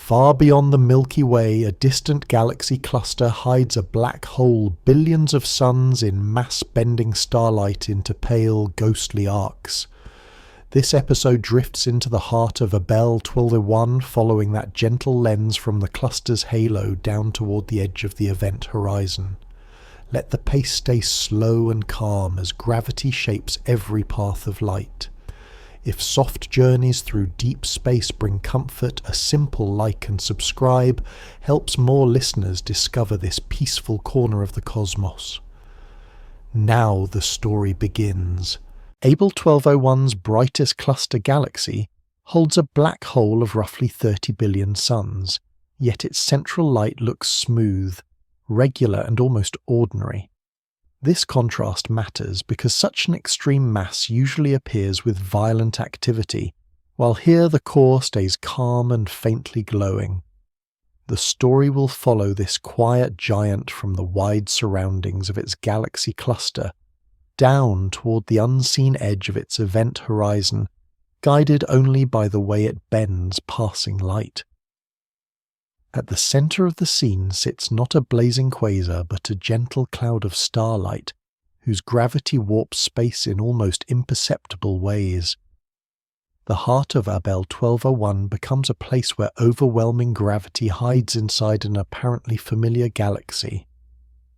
Far beyond the Milky Way, a distant galaxy cluster hides a black hole billions of suns in mass-bending starlight into pale, ghostly arcs. This episode drifts into the heart of Abell 1201, following that gentle lens from the cluster's halo down toward the edge of the event horizon. Let the pace stay slow and calm as gravity shapes every path of light. If soft journeys through deep space bring comfort, a simple like and subscribe helps more listeners discover this peaceful corner of the cosmos. Now the story begins. Abell 1201's brightest cluster galaxy holds a black hole of roughly 30 billion suns, yet its central light looks smooth, regular and almost ordinary. This contrast matters because such an extreme mass usually appears with violent activity, while here the core stays calm and faintly glowing. The story will follow this quiet giant from the wide surroundings of its galaxy cluster, down toward the unseen edge of its event horizon, guided only by the way it bends passing light. At the center of the scene sits not a blazing quasar but a gentle cloud of starlight, whose gravity warps space in almost imperceptible ways. The heart of Abell 1201 becomes a place where overwhelming gravity hides inside an apparently familiar galaxy.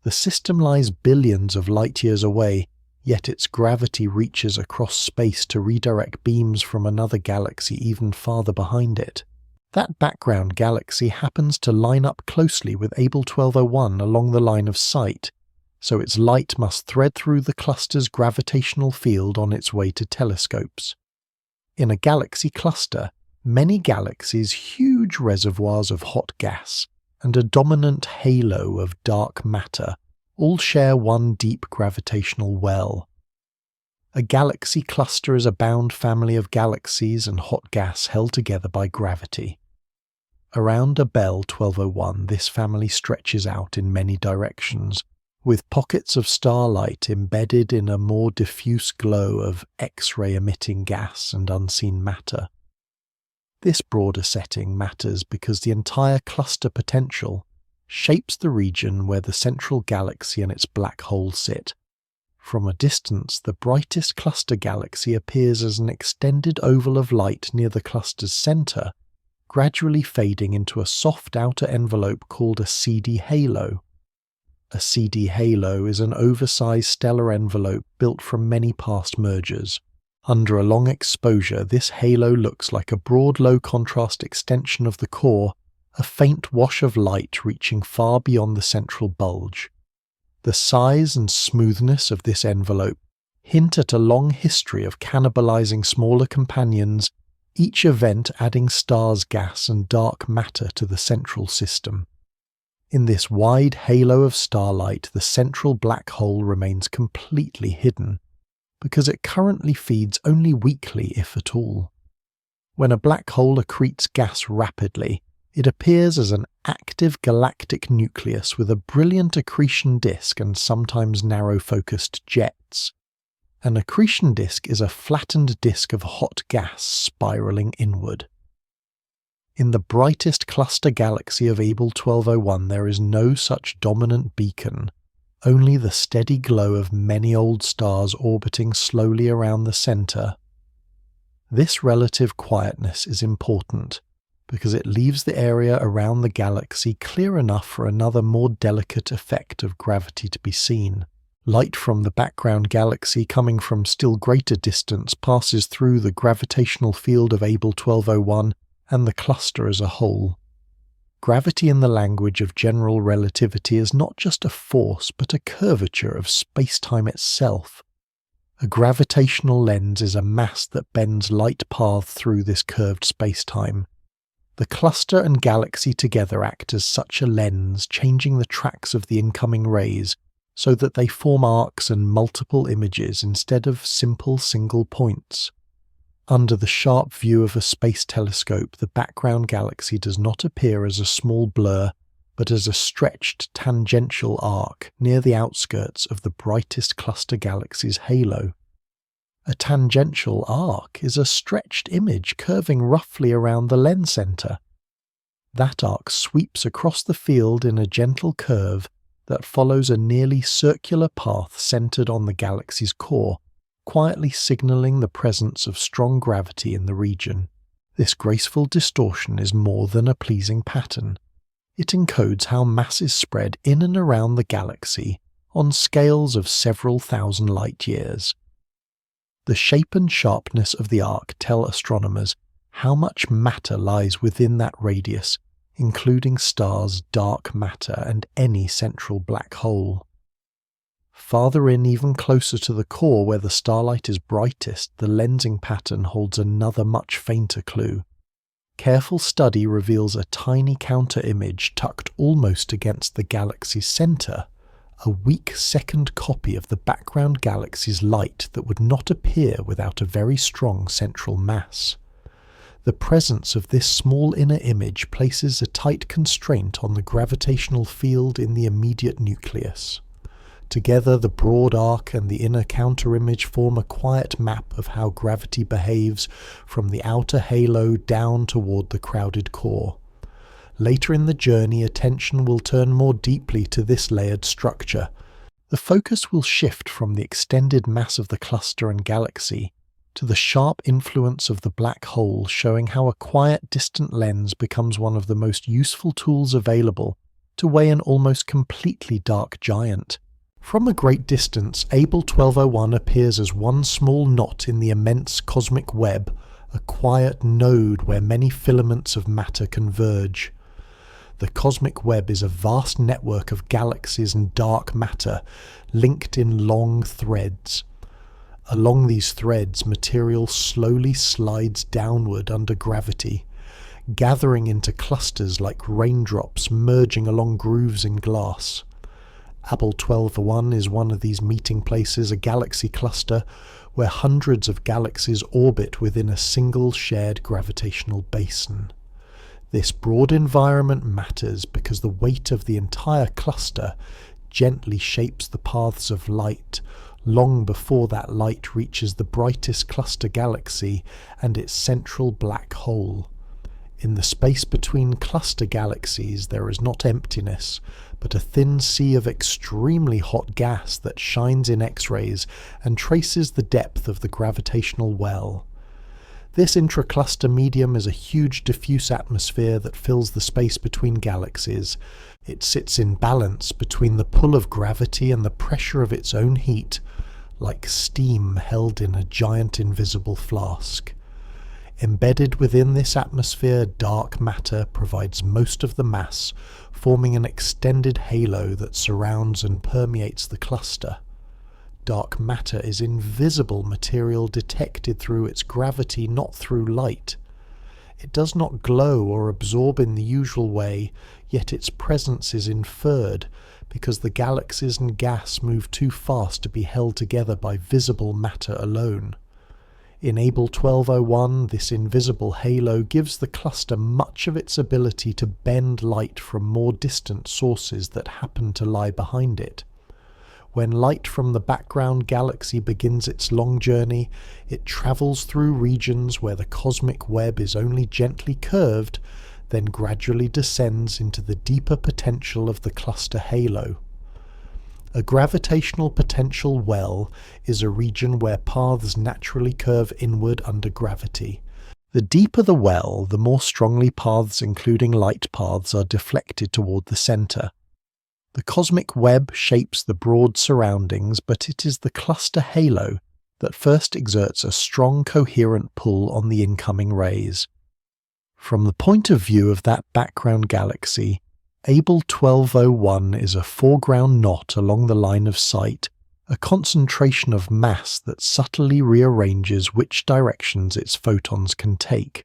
The system lies billions of light-years away, yet its gravity reaches across space to redirect beams from another galaxy even farther behind it. That background galaxy happens to line up closely with Abell 1201 along the line of sight, so its light must thread through the cluster's gravitational field on its way to telescopes. In a galaxy cluster, many galaxies' huge reservoirs of hot gas and a dominant halo of dark matter all share one deep gravitational well. A galaxy cluster is a bound family of galaxies and hot gas held together by gravity. Around Abell 1201, this family stretches out in many directions, with pockets of starlight embedded in a more diffuse glow of X-ray emitting gas and unseen matter. This broader setting matters because the entire cluster potential shapes the region where the central galaxy and its black hole sit. From a distance, the brightest cluster galaxy appears as an extended oval of light near the cluster's center, gradually fading into a soft outer envelope called a CD halo. A CD halo is an oversized stellar envelope built from many past mergers. Under a long exposure, this halo looks like a broad low-contrast extension of the core, a faint wash of light reaching far beyond the central bulge. The size and smoothness of this envelope hint at a long history of cannibalizing smaller companions, each event adding stars gas and dark matter to the central system. In this wide halo of starlight, the central black hole remains completely hidden, because it currently feeds only weakly, if at all. When a black hole accretes gas rapidly, it appears as an active galactic nucleus with a brilliant accretion disk and sometimes narrow-focused jets. An accretion disk is a flattened disk of hot gas spiraling inward. In the brightest cluster galaxy of Abell 1201 there is no such dominant beacon, only the steady glow of many old stars orbiting slowly around the center. This relative quietness is important, because it leaves the area around the galaxy clear enough for another more delicate effect of gravity to be seen. Light from the background galaxy coming from still greater distance passes through the gravitational field of Abell 1201 and the cluster as a whole. Gravity in the language of general relativity is not just a force but a curvature of spacetime itself. A gravitational lens is a mass that bends light paths through this curved spacetime. The cluster and galaxy together act as such a lens, changing the tracks of the incoming rays so that they form arcs and multiple images instead of simple single points. Under the sharp view of a space telescope, the background galaxy does not appear as a small blur, but as a stretched tangential arc near the outskirts of the brightest cluster galaxy's halo. A tangential arc is a stretched image curving roughly around the lens center. That arc sweeps across the field in a gentle curve that follows a nearly circular path centered on the galaxy's core, quietly signaling the presence of strong gravity in the region. This graceful distortion is more than a pleasing pattern. It encodes how mass is spread in and around the galaxy on scales of several thousand light years. The shape and sharpness of the arc tell astronomers how much matter lies within that radius, including stars, dark matter, and any central black hole. Farther in, even closer to the core where the starlight is brightest, the lensing pattern holds another much fainter clue. Careful study reveals a tiny counter-image tucked almost against the galaxy's center, a weak second copy of the background galaxy's light that would not appear without a very strong central mass. The presence of this small inner image places a tight constraint on the gravitational field in the immediate nucleus. Together, the broad arc and the inner counter-image form a quiet map of how gravity behaves from the outer halo down toward the crowded core. Later in the journey, attention will turn more deeply to this layered structure. The focus will shift from the extended mass of the cluster and galaxy to the sharp influence of the black hole, showing how a quiet, distant lens becomes one of the most useful tools available to weigh an almost completely dark giant. From a great distance, Abell 1201 appears as one small knot in the immense cosmic web, a quiet node where many filaments of matter converge. The cosmic web is a vast network of galaxies and dark matter, linked in long threads. Along these threads, material slowly slides downward under gravity, gathering into clusters like raindrops merging along grooves in glass. Abell 1201 is one of these meeting places, a galaxy cluster where hundreds of galaxies orbit within a single shared gravitational basin. This broad environment matters because the weight of the entire cluster gently shapes the paths of light long before that light reaches the brightest cluster galaxy and its central black hole. In the space between cluster galaxies there is not emptiness, but a thin sea of extremely hot gas that shines in X-rays and traces the depth of the gravitational well. This intracluster medium is a huge diffuse atmosphere that fills the space between galaxies. It sits in balance between the pull of gravity and the pressure of its own heat, like steam held in a giant invisible flask. Embedded within this atmosphere, dark matter provides most of the mass, forming an extended halo that surrounds and permeates the cluster. Dark matter is invisible material detected through its gravity, not through light. It does not glow or absorb in the usual way, yet its presence is inferred, because the galaxies and gas move too fast to be held together by visible matter alone. In Abell 1201, this invisible halo gives the cluster much of its ability to bend light from more distant sources that happen to lie behind it. When light from the background galaxy begins its long journey, it travels through regions where the cosmic web is only gently curved, then gradually descends into the deeper potential of the cluster halo. A gravitational potential well is a region where paths naturally curve inward under gravity. The deeper the well, the more strongly paths including light paths are deflected toward the center. The cosmic web shapes the broad surroundings, but it is the cluster halo that first exerts a strong coherent pull on the incoming rays. From the point of view of that background galaxy, Abell 1201 is a foreground knot along the line of sight, a concentration of mass that subtly rearranges which directions its photons can take.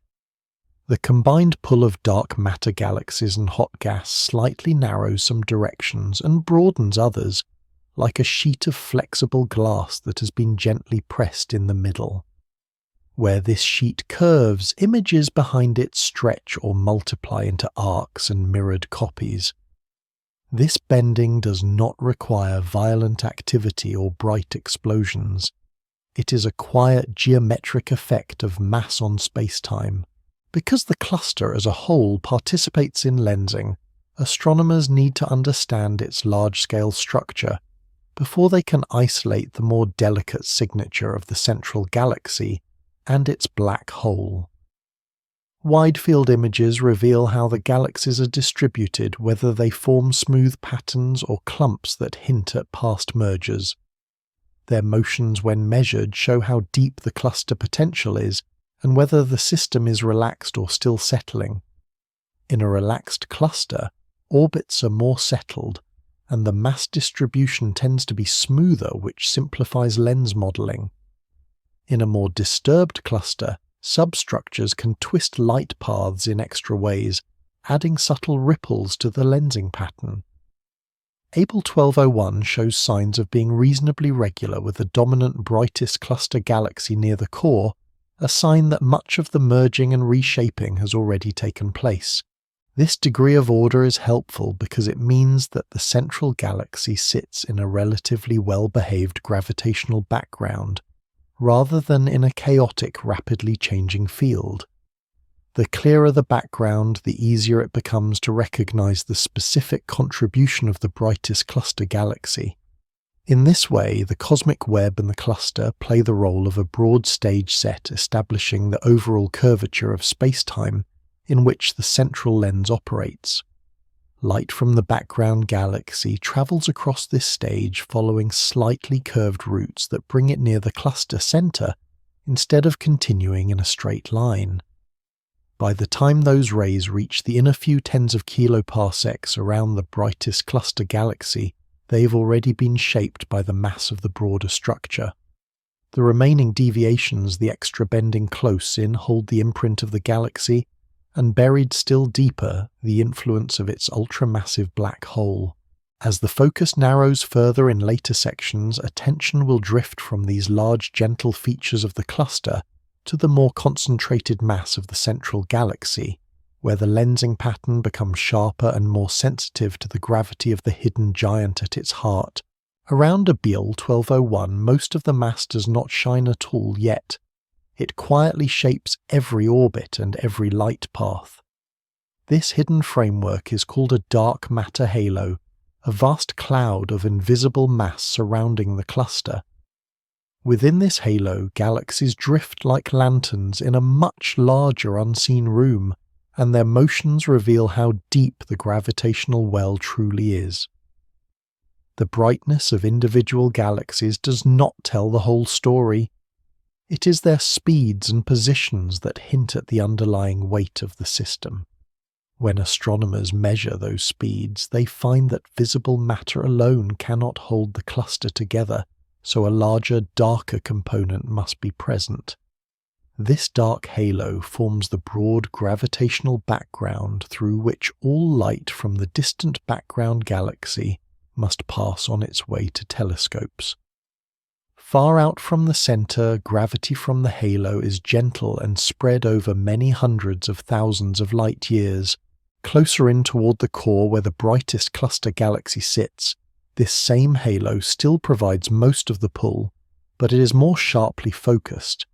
The combined pull of dark matter galaxies and hot gas slightly narrows some directions and broadens others, like a sheet of flexible glass that has been gently pressed in the middle. Where this sheet curves, images behind it stretch or multiply into arcs and mirrored copies. This bending does not require violent activity or bright explosions. It is a quiet geometric effect of mass on spacetime, Because the cluster as a whole participates in lensing, astronomers need to understand its large-scale structure before they can isolate the more delicate signature of the central galaxy and its black hole. Wide-field images reveal how the galaxies are distributed, whether they form smooth patterns or clumps that hint at past mergers. Their motions when measured show how deep the cluster potential is and whether the system is relaxed or still settling. In a relaxed cluster, orbits are more settled, and the mass distribution tends to be smoother, which simplifies lens modelling. In a more disturbed cluster, substructures can twist light paths in extra ways, adding subtle ripples to the lensing pattern. Abell 1201 shows signs of being reasonably regular, with a dominant brightest cluster galaxy near the core, a sign that much of the merging and reshaping has already taken place. This degree of order is helpful because it means that the central galaxy sits in a relatively well-behaved gravitational background, rather than in a chaotic, rapidly changing field. The clearer the background, the easier it becomes to recognize the specific contribution of the brightest cluster galaxy. In this way, the cosmic web and the cluster play the role of a broad stage set establishing the overall curvature of spacetime in which the central lens operates. Light from the background galaxy travels across this stage following slightly curved routes that bring it near the cluster center instead of continuing in a straight line. By the time those rays reach the inner few tens of kiloparsecs around the brightest cluster galaxy, they've already been shaped by the mass of the broader structure. The remaining deviations, the extra bending close in, hold the imprint of the galaxy, and buried still deeper, the influence of its ultramassive black hole. As the focus narrows further in later sections, attention will drift from these large gentle features of the cluster to the more concentrated mass of the central galaxy, where the lensing pattern becomes sharper and more sensitive to the gravity of the hidden giant at its heart. Around Abell 1201, most of the mass does not shine at all yet. It quietly shapes every orbit and every light path. This hidden framework is called a dark matter halo, a vast cloud of invisible mass surrounding the cluster. Within this halo, galaxies drift like lanterns in a much larger unseen room, and their motions reveal how deep the gravitational well truly is. The brightness of individual galaxies does not tell the whole story. It is their speeds and positions that hint at the underlying weight of the system. When astronomers measure those speeds, they find that visible matter alone cannot hold the cluster together, so a larger, darker component must be present. This dark halo forms the broad gravitational background through which all light from the distant background galaxy must pass on its way to telescopes. Far out from the center, gravity from the halo is gentle and spread over many hundreds of thousands of light years. Closer in toward the core where the brightest cluster galaxy sits, this same halo still provides most of the pull, but it is more sharply focused.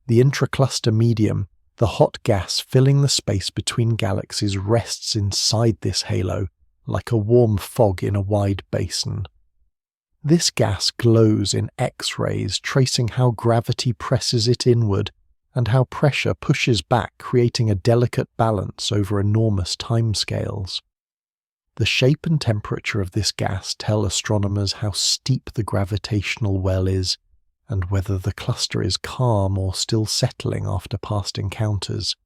The intracluster medium, the hot gas filling the space between galaxies, rests inside this halo, like a warm fog in a wide basin. This gas glows in X-rays, tracing how gravity presses it inward and how pressure pushes back, creating a delicate balance over enormous timescales. The shape and temperature of this gas tell astronomers how steep the gravitational well is, and whether the cluster is calm or still settling after past encounters.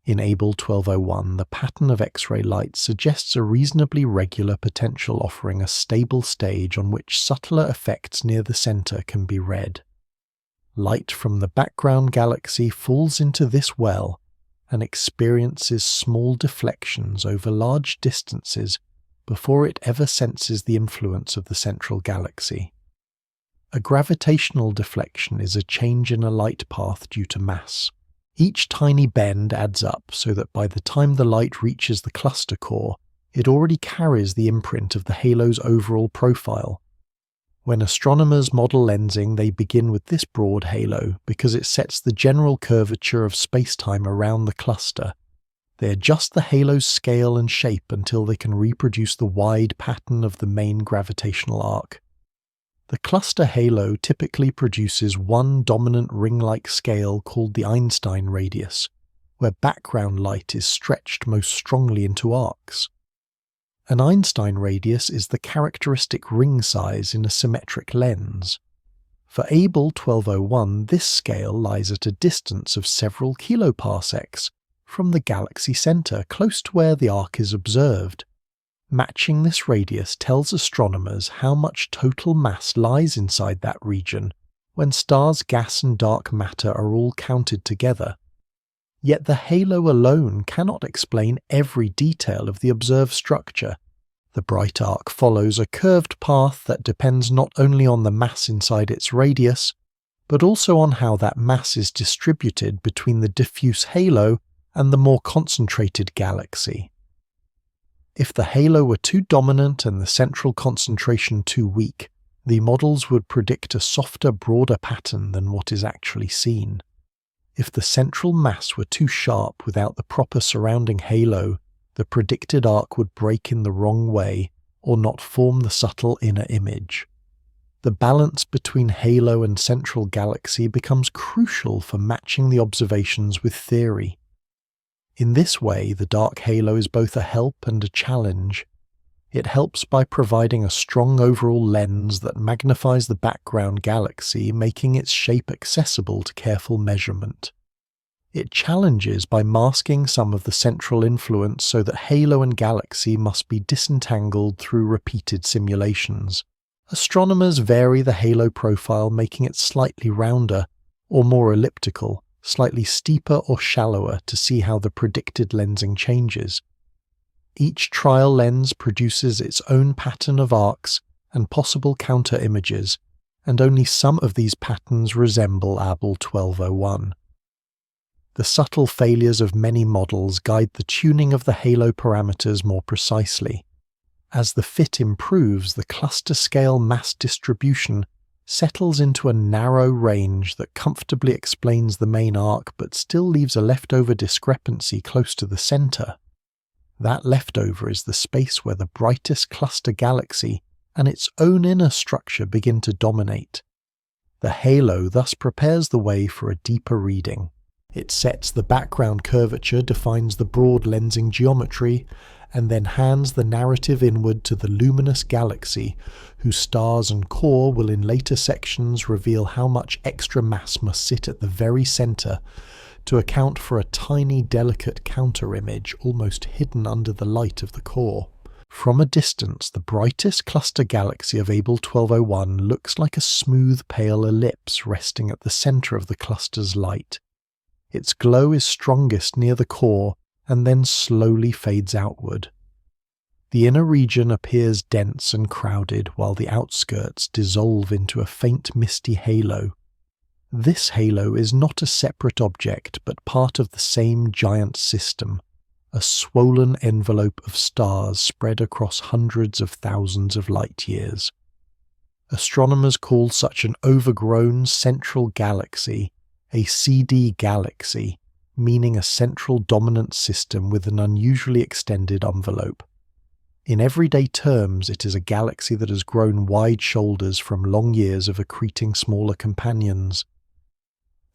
In Abell 1201, the pattern of X-ray light suggests a reasonably regular potential, offering a stable stage on which subtler effects near the center can be read. Light from the background galaxy falls into this well and experiences small deflections over large distances before it ever senses the influence of the central galaxy. A gravitational deflection is a change in a light path due to mass. Each tiny bend adds up so that by the time the light reaches the cluster core, it already carries the imprint of the halo's overall profile. When astronomers model lensing, they begin with this broad halo because it sets the general curvature of spacetime around the cluster. They adjust the halo's scale and shape until they can reproduce the wide pattern of the main gravitational arc. The cluster halo typically produces one dominant ring-like scale called the Einstein radius, where background light is stretched most strongly into arcs. An Einstein radius is the characteristic ring size in a symmetric lens. For Abell 1201, this scale lies at a distance of several kiloparsecs from the galaxy center, close to where the arc is observed. Matching this radius tells astronomers how much total mass lies inside that region when stars' gas and dark matter are all counted together. Yet the halo alone cannot explain every detail of the observed structure. The bright arc follows a curved path that depends not only on the mass inside its radius, but also on how that mass is distributed between the diffuse halo and the more concentrated galaxy. If the halo were too dominant and the central concentration too weak, the models would predict a softer, broader pattern than what is actually seen. If the central mass were too sharp without the proper surrounding halo, the predicted arc would break in the wrong way or not form the subtle inner image. The balance between halo and central galaxy becomes crucial for matching the observations with theory. In this way, the dark halo is both a help and a challenge. It helps by providing a strong overall lens that magnifies the background galaxy, making its shape accessible to careful measurement. It challenges by masking some of the central influence so that halo and galaxy must be disentangled through repeated simulations. Astronomers vary the halo profile, making it slightly rounder or more elliptical, slightly steeper or shallower to see how the predicted lensing changes. Each trial lens produces its own pattern of arcs and possible counter-images, and only some of these patterns resemble Abell 1201. The subtle failures of many models guide the tuning of the halo parameters more precisely. As the fit improves, the cluster-scale mass distribution settles into a narrow range that comfortably explains the main arc but still leaves a leftover discrepancy close to the center. That leftover is the space where the brightest cluster galaxy and its own inner structure begin to dominate. The halo thus prepares the way for a deeper reading. It sets the background curvature, defines the broad lensing geometry, and then hands the narrative inward to the luminous galaxy, whose stars and core will in later sections reveal how much extra mass must sit at the very center to account for a tiny, delicate counter-image almost hidden under the light of the core. From a distance, the brightest cluster galaxy of Abell 1201 looks like a smooth, pale ellipse resting at the center of the cluster's light. Its glow is strongest near the core and then slowly fades outward. The inner region appears dense and crowded, while the outskirts dissolve into a faint misty halo. This halo is not a separate object, but part of the same giant system, a swollen envelope of stars spread across hundreds of thousands of light years. Astronomers call such an overgrown central galaxy a CD galaxy, meaning a central dominant system with an unusually extended envelope. In everyday terms, it is a galaxy that has grown wide shoulders from long years of accreting smaller companions.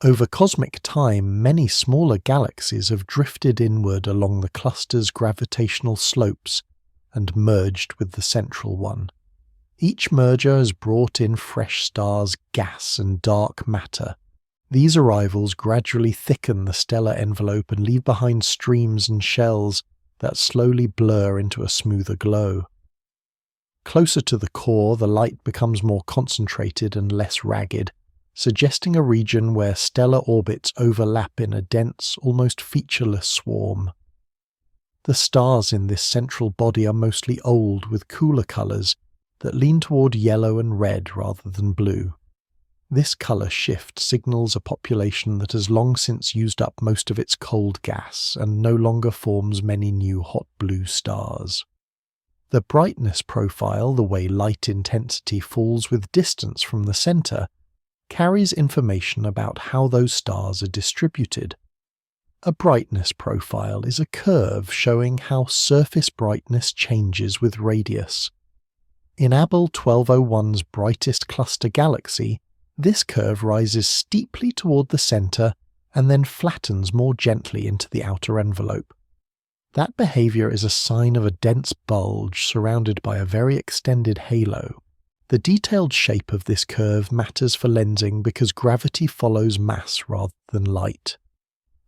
Over cosmic time, many smaller galaxies have drifted inward along the cluster's gravitational slopes and merged with the central one. Each merger has brought in fresh stars, gas, and dark matter. These arrivals gradually thicken the stellar envelope and leave behind streams and shells that slowly blur into a smoother glow. Closer to the core, the light becomes more concentrated and less ragged, suggesting a region where stellar orbits overlap in a dense, almost featureless swarm. The stars in this central body are mostly old, with cooler colors that lean toward yellow and red rather than blue. This color shift signals a population that has long since used up most of its cold gas and no longer forms many new hot blue stars. The brightness profile, the way light intensity falls with distance from the center, carries information about how those stars are distributed. A brightness profile is a curve showing how surface brightness changes with radius. In Abell 1201's brightest cluster galaxy, this curve rises steeply toward the center and then flattens more gently into the outer envelope. That behavior is a sign of a dense bulge surrounded by a very extended halo. The detailed shape of this curve matters for lensing because gravity follows mass rather than light.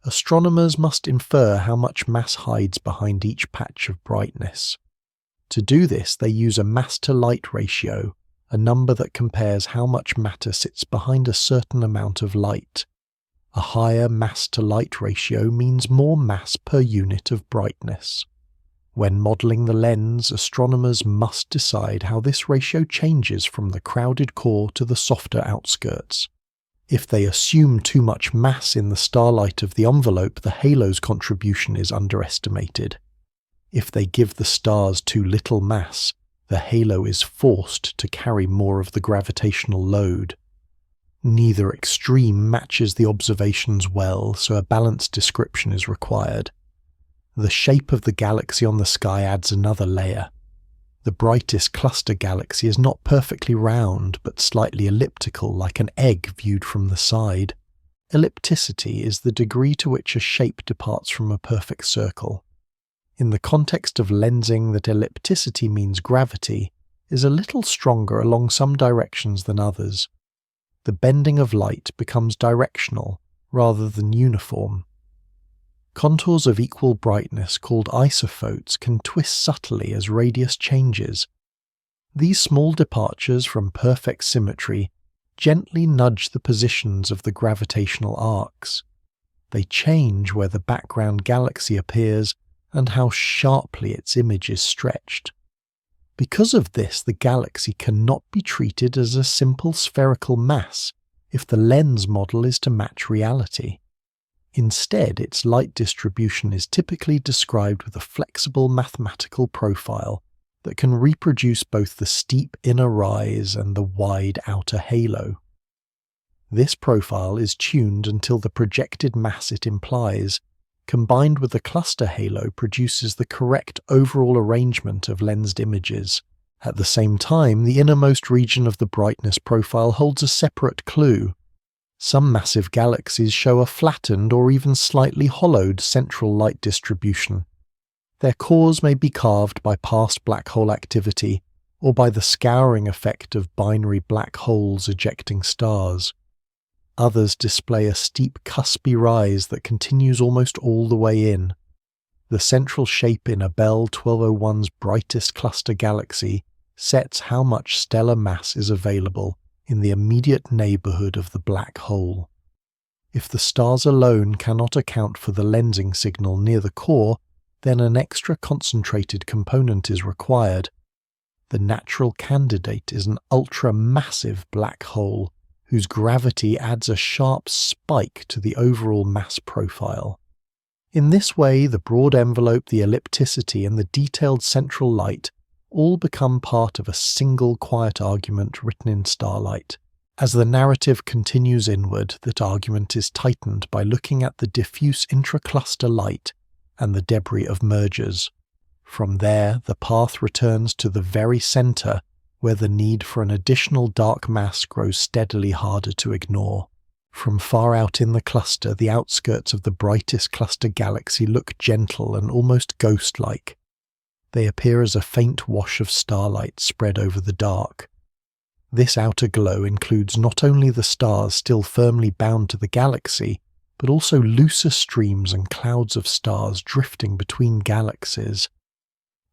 Astronomers must infer how much mass hides behind each patch of brightness. To do this, they use a mass-to-light ratio, a number that compares how much matter sits behind a certain amount of light. A higher mass-to-light ratio means more mass per unit of brightness. When modelling the lens, astronomers must decide how this ratio changes from the crowded core to the softer outskirts. If they assume too much mass in the starlight of the envelope, the halo's contribution is underestimated. If they give the stars too little mass, the halo is forced to carry more of the gravitational load. Neither extreme matches the observations well, so a balanced description is required. The shape of the galaxy on the sky adds another layer. The brightest cluster galaxy is not perfectly round, but slightly elliptical, like an egg viewed from the side. Ellipticity is the degree to which a shape departs from a perfect circle. In the context of lensing, that ellipticity means gravity is a little stronger along some directions than others. The bending of light becomes directional rather than uniform. Contours of equal brightness called isophotes can twist subtly as radius changes. These small departures from perfect symmetry gently nudge the positions of the gravitational arcs. They change where the background galaxy appears and how sharply its image is stretched. Because of this, the galaxy cannot be treated as a simple spherical mass if the lens model is to match reality. Instead, its light distribution is typically described with a flexible mathematical profile that can reproduce both the steep inner rise and the wide outer halo. This profile is tuned until the projected mass it implies, combined with the cluster halo, produces the correct overall arrangement of lensed images. At the same time, the innermost region of the brightness profile holds a separate clue. Some massive galaxies show a flattened or even slightly hollowed central light distribution. Their cores may be carved by past black hole activity or by the scouring effect of binary black holes ejecting stars. Others display a steep cuspy rise that continues almost all the way in. The central shape in Abell 1201's brightest cluster galaxy sets how much stellar mass is available in the immediate neighbourhood of the black hole. If the stars alone cannot account for the lensing signal near the core, then an extra concentrated component is required. The natural candidate is an ultramassive black hole, whose gravity adds a sharp spike to the overall mass profile. In this way, the broad envelope, the ellipticity, and the detailed central light all become part of a single quiet argument written in starlight. As the narrative continues inward, that argument is tightened by looking at the diffuse intracluster light and the debris of mergers. From there, the path returns to the very center, where the need for an additional dark mass grows steadily harder to ignore. From far out in the cluster, the outskirts of the brightest cluster galaxy look gentle and almost ghost-like. They appear as a faint wash of starlight spread over the dark. This outer glow includes not only the stars still firmly bound to the galaxy, but also looser streams and clouds of stars drifting between galaxies.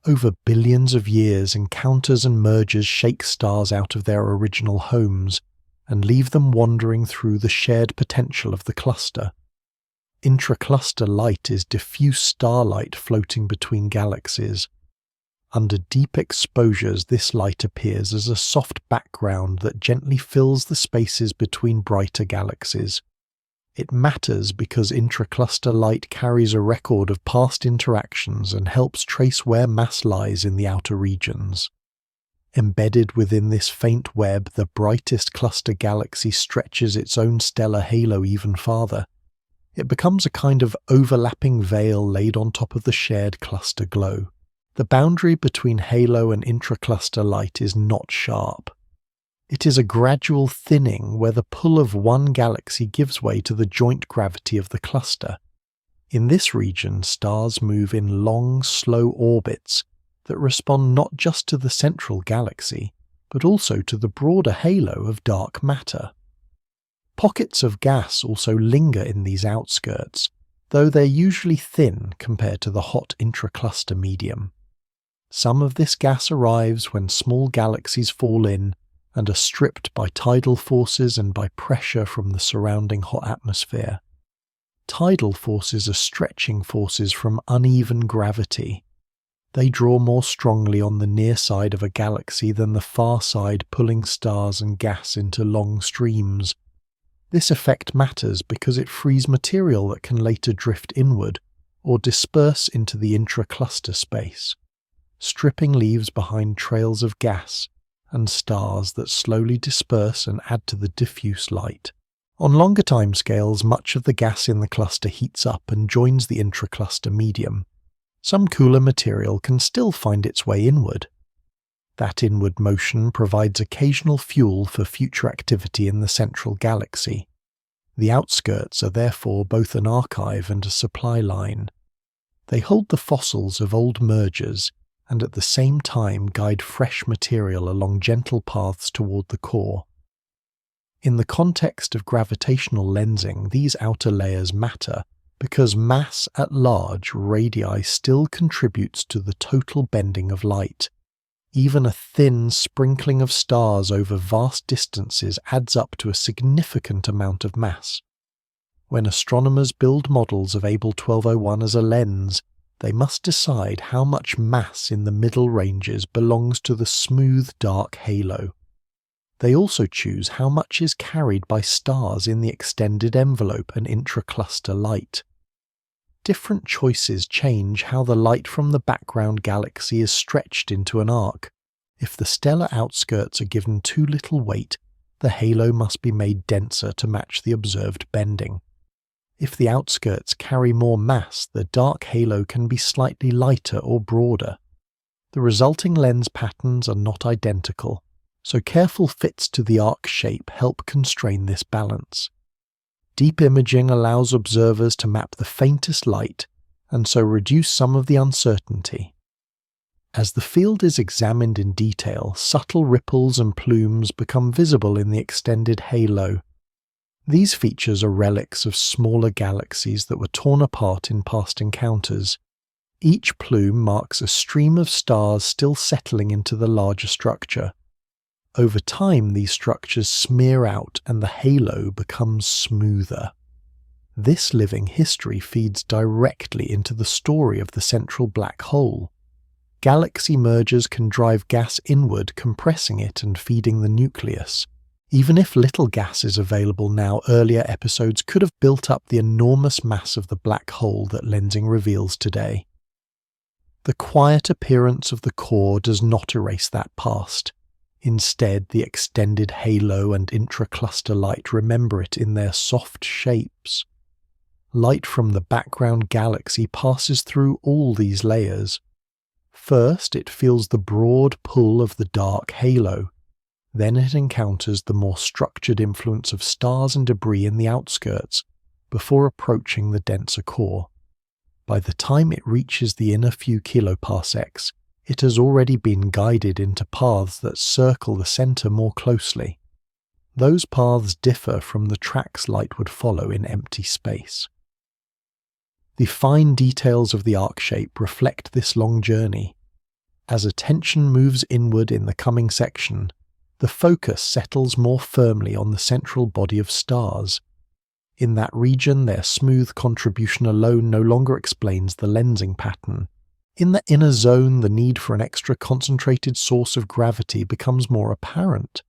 Over billions of years, encounters and mergers shake stars out of their original homes and leave them wandering through the shared potential of the cluster. Intracluster light is diffuse starlight floating between galaxies. Under deep exposures, this light appears as a soft background that gently fills the spaces between brighter galaxies. It matters because intracluster light carries a record of past interactions and helps trace where mass lies in the outer regions. Embedded within this faint web, the brightest cluster galaxy stretches its own stellar halo even farther. It becomes a kind of overlapping veil laid on top of the shared cluster glow. The boundary between halo and intracluster light is not sharp. It is a gradual thinning where the pull of one galaxy gives way to the joint gravity of the cluster. In this region, stars move in long, slow orbits that respond not just to the central galaxy, but also to the broader halo of dark matter. Pockets of gas also linger in these outskirts, though they're usually thin compared to the hot intracluster medium. Some of this gas arrives when small galaxies fall in and are stripped by tidal forces and by pressure from the surrounding hot atmosphere. Tidal forces are stretching forces from uneven gravity. They draw more strongly on the near side of a galaxy than the far side, pulling stars and gas into long streams. This effect matters because it frees material that can later drift inward or disperse into the intracluster space. Stripping leaves behind trails of gas and stars that slowly disperse and add to the diffuse light. On longer timescales, much of the gas in the cluster heats up and joins the intracluster medium. Some cooler material can still find its way inward. That inward motion provides occasional fuel for future activity in the central galaxy. The outskirts are therefore both an archive and a supply line. They hold the fossils of old mergers and at the same time guide fresh material along gentle paths toward the core. In the context of gravitational lensing, these outer layers matter because mass at large radii still contributes to the total bending of light. Even a thin sprinkling of stars over vast distances adds up to a significant amount of mass. When astronomers build models of Abell 1201 as a lens, they must decide how much mass in the middle ranges belongs to the smooth dark halo. They also choose how much is carried by stars in the extended envelope and intracluster light. Different choices change how the light from the background galaxy is stretched into an arc. If the stellar outskirts are given too little weight, the halo must be made denser to match the observed bending. If the outskirts carry more mass, the dark halo can be slightly lighter or broader. The resulting lens patterns are not identical, so careful fits to the arc shape help constrain this balance. Deep imaging allows observers to map the faintest light and so reduce some of the uncertainty. As the field is examined in detail, subtle ripples and plumes become visible in the extended halo. These features are relics of smaller galaxies that were torn apart in past encounters. Each plume marks a stream of stars still settling into the larger structure. Over time, these structures smear out and the halo becomes smoother. This living history feeds directly into the story of the central black hole. Galaxy mergers can drive gas inward, compressing it and feeding the nucleus. Even if little gas is available now, earlier episodes could have built up the enormous mass of the black hole that lensing reveals today. The quiet appearance of the core does not erase that past. Instead, the extended halo and intracluster light remember it in their soft shapes. Light from the background galaxy passes through all these layers. First, it feels the broad pull of the dark halo. Then it encounters the more structured influence of stars and debris in the outskirts, before approaching the denser core. By the time it reaches the inner few kiloparsecs, it has already been guided into paths that circle the center more closely. Those paths differ from the tracks light would follow in empty space. The fine details of the arc shape reflect this long journey. As attention moves inward in the coming section, the focus settles more firmly on the central body of stars. In that region, their smooth contribution alone no longer explains the lensing pattern. In the inner zone, the need for an extra concentrated source of gravity becomes more apparent.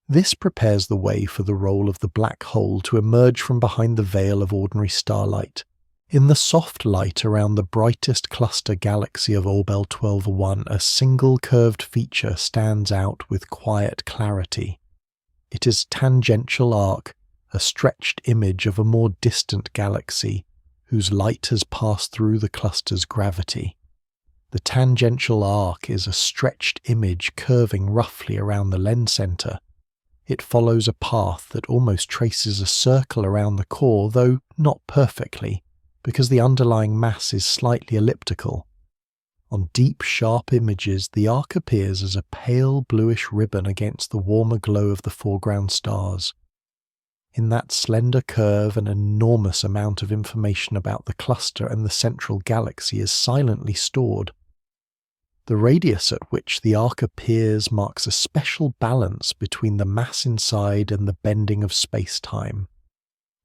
This prepares the way for the role of the black hole to emerge from behind the veil of ordinary starlight. In the soft light around the brightest cluster galaxy of Abell 1201, a single curved feature stands out with quiet clarity. It is a tangential arc, a stretched image of a more distant galaxy, whose light has passed through the cluster's gravity. The tangential arc is a stretched image curving roughly around the lens center. It follows a path that almost traces a circle around the core, though not perfectly, because the underlying mass is slightly elliptical. On deep, sharp images, the arc appears as a pale bluish ribbon against the warmer glow of the foreground stars. In that slender curve, an enormous amount of information about the cluster and the central galaxy is silently stored. The radius at which the arc appears marks a special balance between the mass inside and the bending of space-time.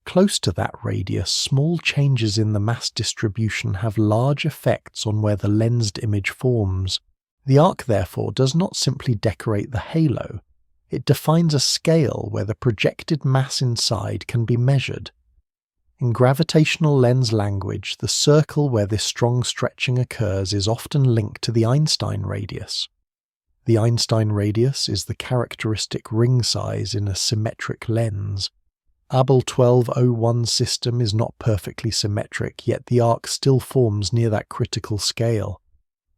Close to that radius, small changes in the mass distribution have large effects on where the lensed image forms. The arc, therefore, does not simply decorate the halo. It defines a scale where the projected mass inside can be measured. In gravitational lens language, the circle where this strong stretching occurs is often linked to the Einstein radius. The Einstein radius is the characteristic ring size in a symmetric lens. Abell 1201 system is not perfectly symmetric, yet the arc still forms near that critical scale.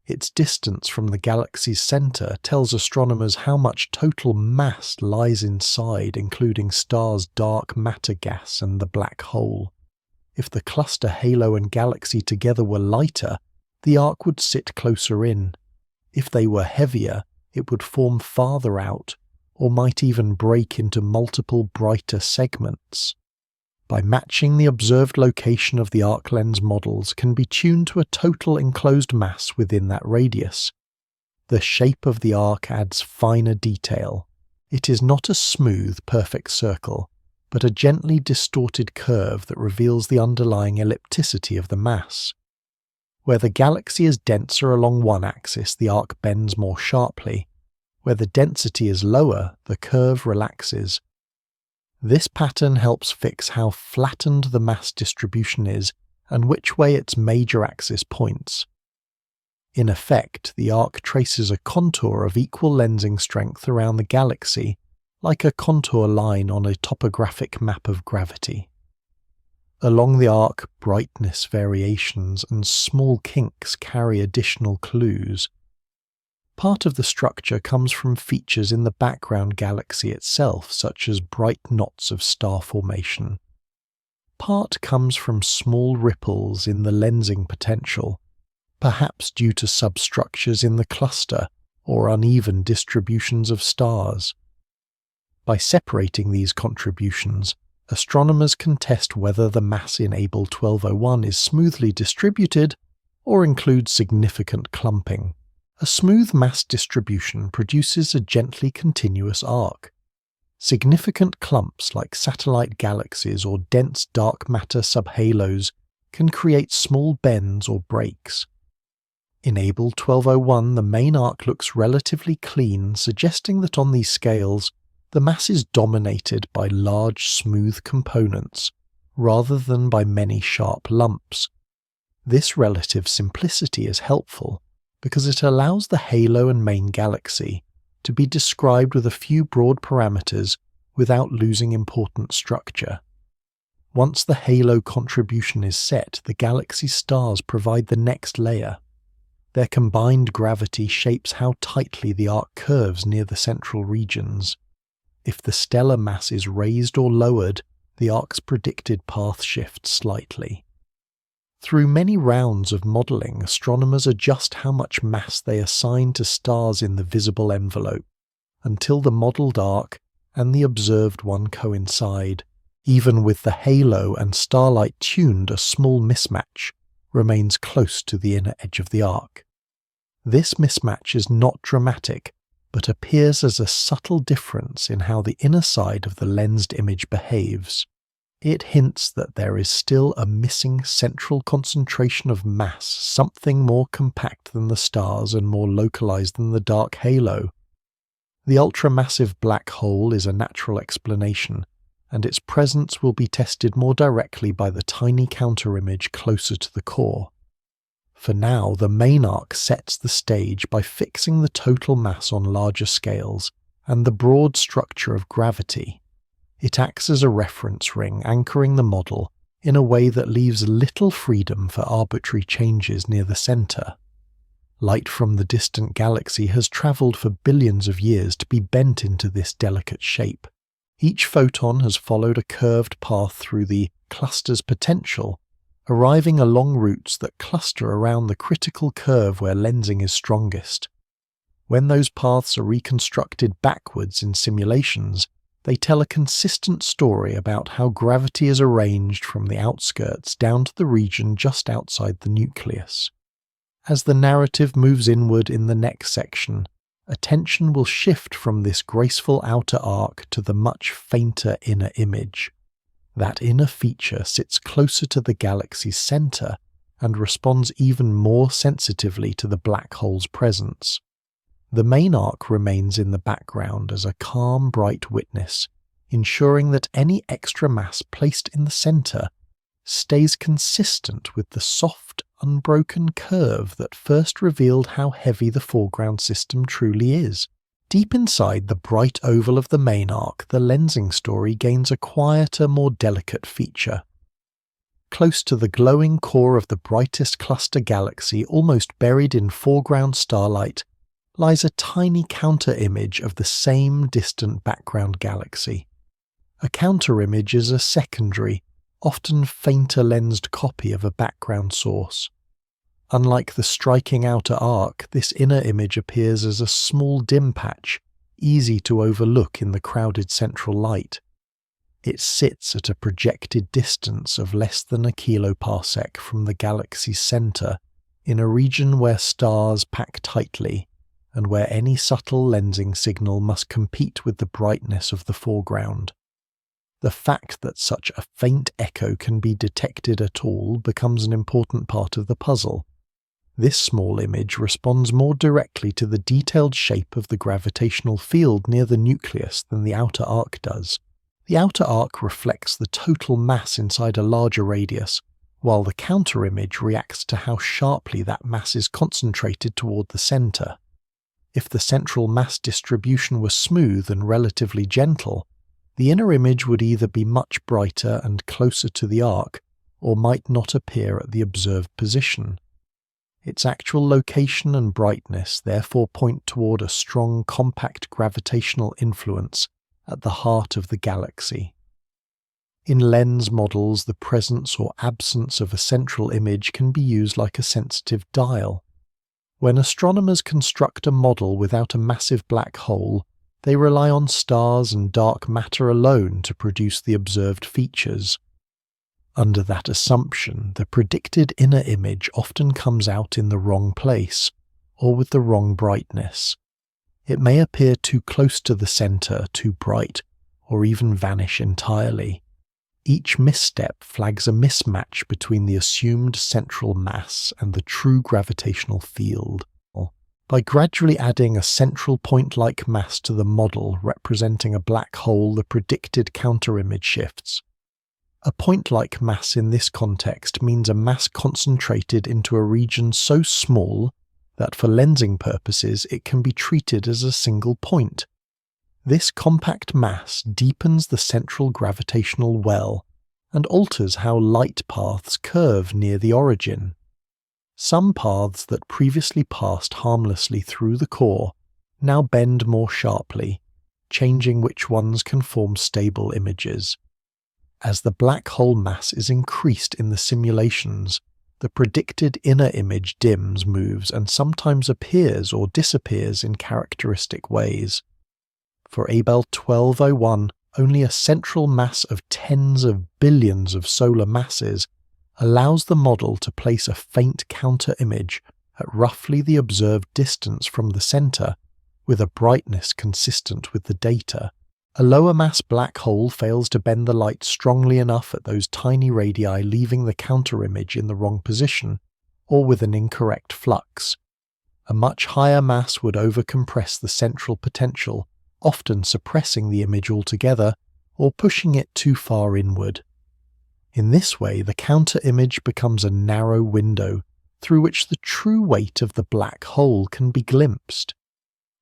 Its distance from the galaxy's center tells astronomers how much total mass lies inside, including stars' dark matter gas and the black hole. If the cluster, halo and galaxy together were lighter, the arc would sit closer in. If they were heavier, it would form farther out, or might even break into multiple brighter segments. By matching the observed location of the arc lens models can be tuned to a total enclosed mass within that radius. The shape of the arc adds finer detail. It is not a smooth, perfect circle, but a gently distorted curve that reveals the underlying ellipticity of the mass. Where the galaxy is denser along one axis, the arc bends more sharply. Where the density is lower, the curve relaxes. This pattern helps fix how flattened the mass distribution is and which way its major axis points. In effect, the arc traces a contour of equal lensing strength around the galaxy, like a contour line on a topographic map of gravity. Along the arc, brightness variations and small kinks carry additional clues. Part of the structure comes from features in the background galaxy itself, such as bright knots of star formation. Part comes from small ripples in the lensing potential, perhaps due to substructures in the cluster or uneven distributions of stars. By separating these contributions, astronomers can test whether the mass in Abell 1201 is smoothly distributed or includes significant clumping. A smooth mass distribution produces a gently continuous arc. Significant clumps like satellite galaxies or dense dark matter subhalos can create small bends or breaks. In Abell 1201, the main arc looks relatively clean, suggesting that on these scales, the mass is dominated by large, smooth components, rather than by many sharp lumps. This relative simplicity is helpful, because it allows the halo and main galaxy to be described with a few broad parameters without losing important structure. Once the halo contribution is set, the galaxy stars provide the next layer. Their combined gravity shapes how tightly the arc curves near the central regions. If the stellar mass is raised or lowered, the arc's predicted path shifts slightly. Through many rounds of modelling, astronomers adjust how much mass they assign to stars in the visible envelope, until the modelled arc and the observed one coincide. Even with the halo and starlight tuned, a small mismatch remains close to the inner edge of the arc. This mismatch is not dramatic, but appears as a subtle difference in how the inner side of the lensed image behaves. It hints that there is still a missing central concentration of mass, something more compact than the stars and more localized than the dark halo. The ultramassive black hole is a natural explanation, and its presence will be tested more directly by the tiny counterimage closer to the core. For now, the main arc sets the stage by fixing the total mass on larger scales and the broad structure of gravity. It acts as a reference ring anchoring the model in a way that leaves little freedom for arbitrary changes near the center. Light from the distant galaxy has travelled for billions of years to be bent into this delicate shape. Each photon has followed a curved path through the cluster's potential, arriving along routes that cluster around the critical curve where lensing is strongest. When those paths are reconstructed backwards in simulations, they tell a consistent story about how gravity is arranged from the outskirts down to the region just outside the nucleus. As the narrative moves inward in the next section, attention will shift from this graceful outer arc to the much fainter inner image. That inner feature sits closer to the galaxy's center and responds even more sensitively to the black hole's presence. The main arc remains in the background as a calm, bright witness, ensuring that any extra mass placed in the center stays consistent with the soft, unbroken curve that first revealed how heavy the foreground system truly is. Deep inside the bright oval of the main arc, the lensing story gains a quieter, more delicate feature. Close to the glowing core of the brightest cluster galaxy, almost buried in foreground starlight, lies a tiny counter-image of the same distant background galaxy. A counter-image is a secondary, often fainter lensed copy of a background source. Unlike the striking outer arc, this inner image appears as a small dim patch, easy to overlook in the crowded central light. It sits at a projected distance of less than a kiloparsec from the galaxy's center, in a region where stars pack tightly, and where any subtle lensing signal must compete with the brightness of the foreground. The fact that such a faint echo can be detected at all becomes an important part of the puzzle. This small image responds more directly to the detailed shape of the gravitational field near the nucleus than the outer arc does. The outer arc reflects the total mass inside a larger radius, while the counter-image reacts to how sharply that mass is concentrated toward the center. If the central mass distribution were smooth and relatively gentle, the inner image would either be much brighter and closer to the arc, or might not appear at the observed position. Its actual location and brightness therefore point toward a strong, compact gravitational influence at the heart of the galaxy. In lens models, the presence or absence of a central image can be used like a sensitive dial. When astronomers construct a model without a massive black hole, they rely on stars and dark matter alone to produce the observed features. Under that assumption, the predicted inner image often comes out in the wrong place, or with the wrong brightness. It may appear too close to the center, too bright, or even vanish entirely. Each misstep flags a mismatch between the assumed central mass and the true gravitational field. By gradually adding a central point-like mass to the model representing a black hole, the predicted counter-image shifts. A point-like mass in this context means a mass concentrated into a region so small that for lensing purposes it can be treated as a single point. This compact mass deepens the central gravitational well and alters how light paths curve near the origin. Some paths that previously passed harmlessly through the core now bend more sharply, changing which ones can form stable images. As the black hole mass is increased in the simulations, the predicted inner image dims, moves, and sometimes appears or disappears in characteristic ways. For Abell 1201, only a central mass of tens of billions of solar masses allows the model to place a faint counter-image at roughly the observed distance from the center, with a brightness consistent with the data. A lower mass black hole fails to bend the light strongly enough at those tiny radii, leaving the counter-image in the wrong position, or with an incorrect flux. A much higher mass would overcompress the central potential, often suppressing the image altogether or pushing it too far inward. In this way, the counter-image becomes a narrow window through which the true weight of the black hole can be glimpsed.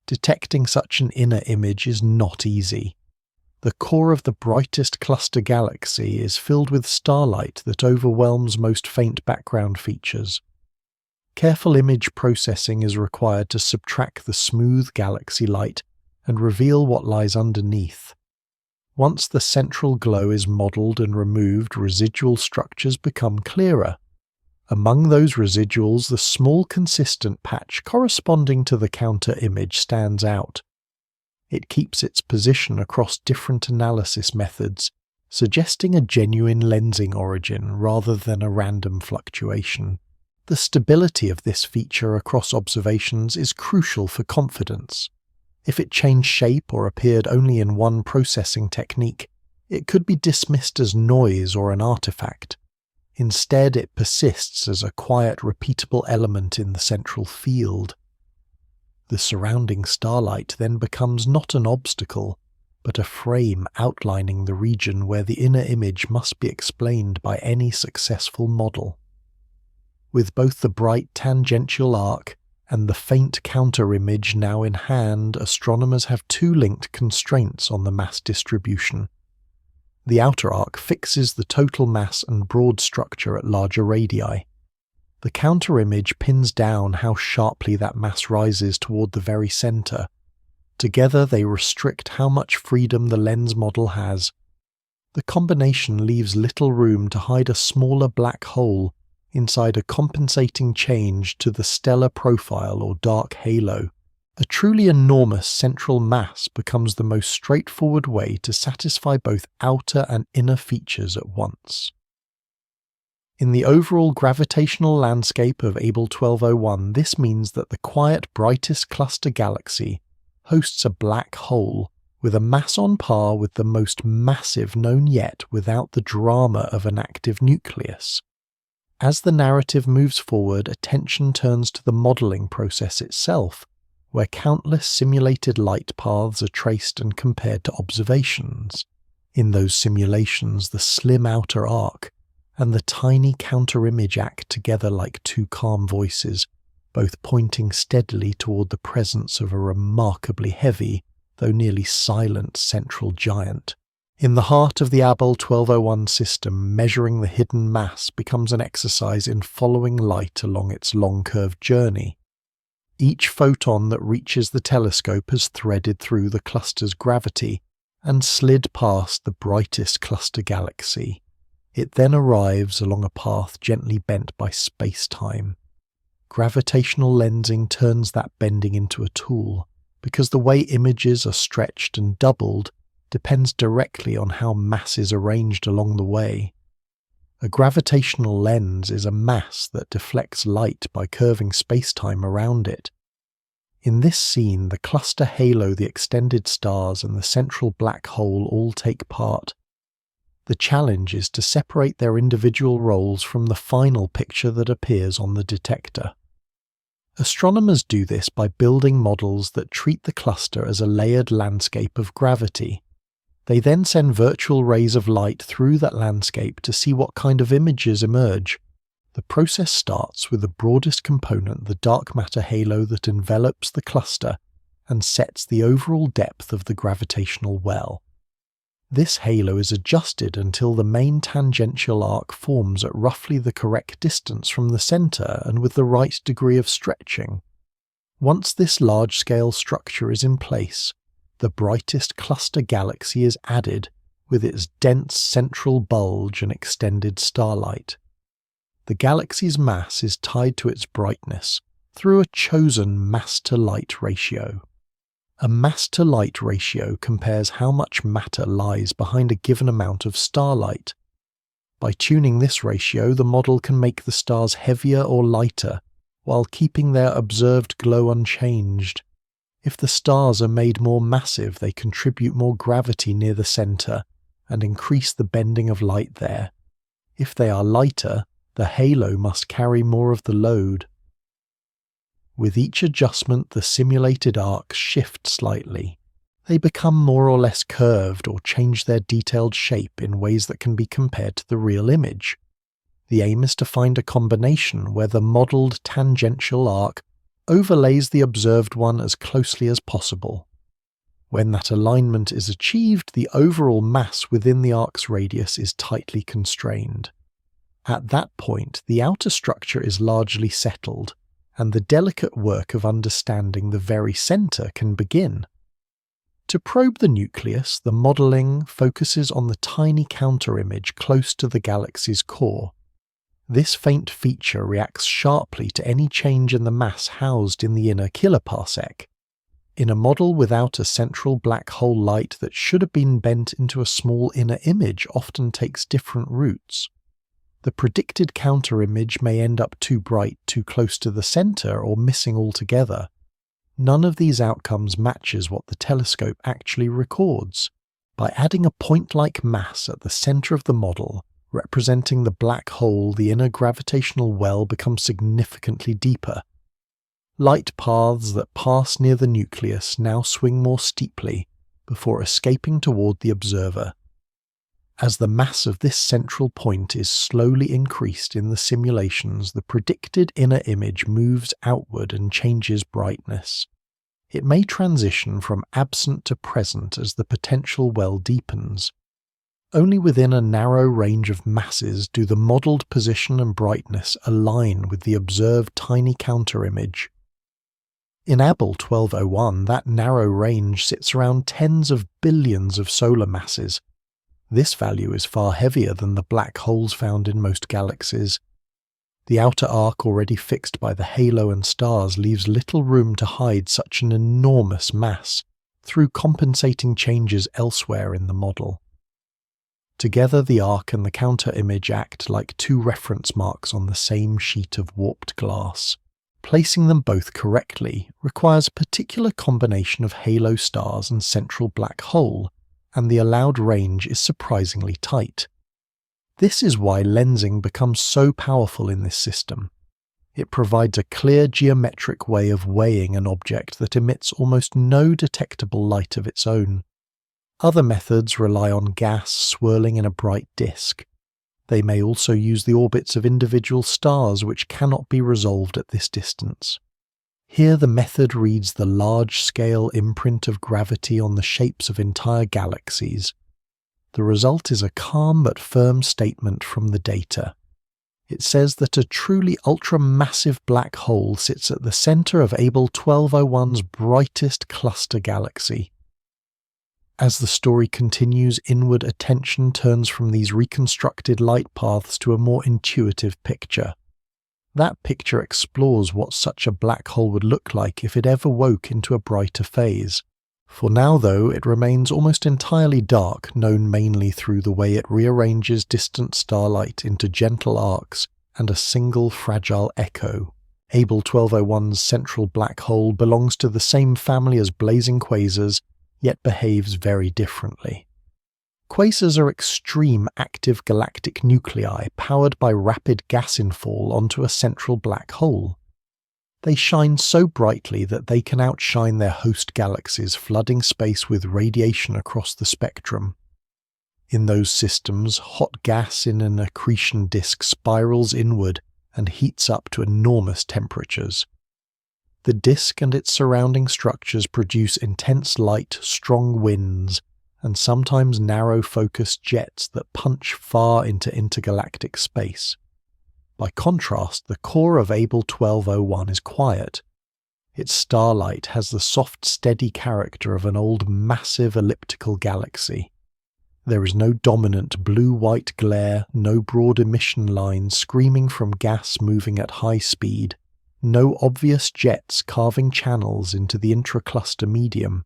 Detecting such an inner image is not easy. The core of the brightest cluster galaxy is filled with starlight that overwhelms most faint background features. Careful image processing is required to subtract the smooth galaxy light and reveal what lies underneath. Once the central glow is modelled and removed, residual structures become clearer. Among those residuals, the small consistent patch corresponding to the counter-image stands out. It keeps its position across different analysis methods, suggesting a genuine lensing origin rather than a random fluctuation. The stability of this feature across observations is crucial for confidence. If it changed shape or appeared only in one processing technique, it could be dismissed as noise or an artifact. Instead, it persists as a quiet, repeatable element in the central field. The surrounding starlight then becomes not an obstacle, but a frame outlining the region where the inner image must be explained by any successful model. With both the bright tangential arc and the faint counter-image now in hand, astronomers have two linked constraints on the mass distribution. The outer arc fixes the total mass and broad structure at larger radii. The counter-image pins down how sharply that mass rises toward the very centre. Together they restrict how much freedom the lens model has. The combination leaves little room to hide a smaller black hole inside a compensating change to the stellar profile or dark halo. A truly enormous central mass becomes the most straightforward way to satisfy both outer and inner features at once. In the overall gravitational landscape of Abell 1201, this means that the quiet, brightest cluster galaxy hosts a black hole with a mass on par with the most massive known yet without the drama of an active nucleus. As the narrative moves forward, attention turns to the modelling process itself, where countless simulated light paths are traced and compared to observations. In those simulations, the slim outer arc and the tiny counter-image act together like two calm voices, both pointing steadily toward the presence of a remarkably heavy, though nearly silent central giant. In the heart of the Abell 1201 system, measuring the hidden mass becomes an exercise in following light along its long-curved journey. Each photon that reaches the telescope has threaded through the cluster's gravity and slid past the brightest cluster galaxy. It then arrives along a path gently bent by space-time. Gravitational lensing turns that bending into a tool, because the way images are stretched and doubled depends directly on how mass is arranged along the way. A gravitational lens is a mass that deflects light by curving spacetime around it. In this scene, the cluster halo, the extended stars, and the central black hole all take part. The challenge is to separate their individual roles from the final picture that appears on the detector. Astronomers do this by building models that treat the cluster as a layered landscape of gravity. They then send virtual rays of light through that landscape to see what kind of images emerge. The process starts with the broadest component, the dark matter halo that envelops the cluster and sets the overall depth of the gravitational well. This halo is adjusted until the main tangential arc forms at roughly the correct distance from the centre and with the right degree of stretching. Once this large-scale structure is in place, the brightest cluster galaxy is added with its dense central bulge and extended starlight. The galaxy's mass is tied to its brightness through a chosen mass-to-light ratio. A mass-to-light ratio compares how much matter lies behind a given amount of starlight. By tuning this ratio, the model can make the stars heavier or lighter while keeping their observed glow unchanged. If the stars are made more massive, they contribute more gravity near the centre and increase the bending of light there. If they are lighter, the halo must carry more of the load. With each adjustment, the simulated arcs shift slightly. They become more or less curved or change their detailed shape in ways that can be compared to the real image. The aim is to find a combination where the modelled tangential arc overlays the observed one as closely as possible. When that alignment is achieved, the overall mass within the arc's radius is tightly constrained. At that point, the outer structure is largely settled, and the delicate work of understanding the very centre can begin. To probe the nucleus, the modelling focuses on the tiny counter-image close to the galaxy's core. This faint feature reacts sharply to any change in the mass housed in the inner kiloparsec. In a model without a central black hole, light that should have been bent into a small inner image often takes different routes. The predicted counter-image may end up too bright, too close to the centre, or missing altogether. None of these outcomes matches what the telescope actually records. By adding a point-like mass at the centre of the model, representing the black hole, the inner gravitational well becomes significantly deeper. Light paths that pass near the nucleus now swing more steeply before escaping toward the observer. As the mass of this central point is slowly increased in the simulations, the predicted inner image moves outward and changes brightness. It may transition from absent to present as the potential well deepens. Only within a narrow range of masses do the modelled position and brightness align with the observed tiny counter-image. In Abell 1201, that narrow range sits around tens of billions of solar masses. This value is far heavier than the black holes found in most galaxies. The outer arc already fixed by the halo and stars leaves little room to hide such an enormous mass through compensating changes elsewhere in the model. Together, the arc and the counter-image act like two reference marks on the same sheet of warped glass. Placing them both correctly requires a particular combination of halo stars and central black hole, and the allowed range is surprisingly tight. This is why lensing becomes so powerful in this system. It provides a clear geometric way of weighing an object that emits almost no detectable light of its own. Other methods rely on gas swirling in a bright disk. They may also use the orbits of individual stars, which cannot be resolved at this distance. Here the method reads the large-scale imprint of gravity on the shapes of entire galaxies. The result is a calm but firm statement from the data. It says that a truly ultramassive black hole sits at the centre of Abell 1201's brightest cluster galaxy. As the story continues, inward attention turns from these reconstructed light paths to a more intuitive picture. That picture explores what such a black hole would look like if it ever woke into a brighter phase. For now, though, it remains almost entirely dark, known mainly through the way it rearranges distant starlight into gentle arcs and a single fragile echo. Abell 1201's central black hole belongs to the same family as blazing quasars, yet behaves very differently. Quasars are extreme active galactic nuclei powered by rapid gas infall onto a central black hole. They shine so brightly that they can outshine their host galaxies, flooding space with radiation across the spectrum. In those systems, hot gas in an accretion disk spirals inward and heats up to enormous temperatures. The disk and its surrounding structures produce intense light, strong winds, and sometimes narrow-focused jets that punch far into intergalactic space. By contrast, the core of Abell 1201 is quiet. Its starlight has the soft, steady character of an old, massive elliptical galaxy. There is no dominant blue-white glare, no broad emission lines screaming from gas moving at high speed, no obvious jets carving channels into the intracluster medium.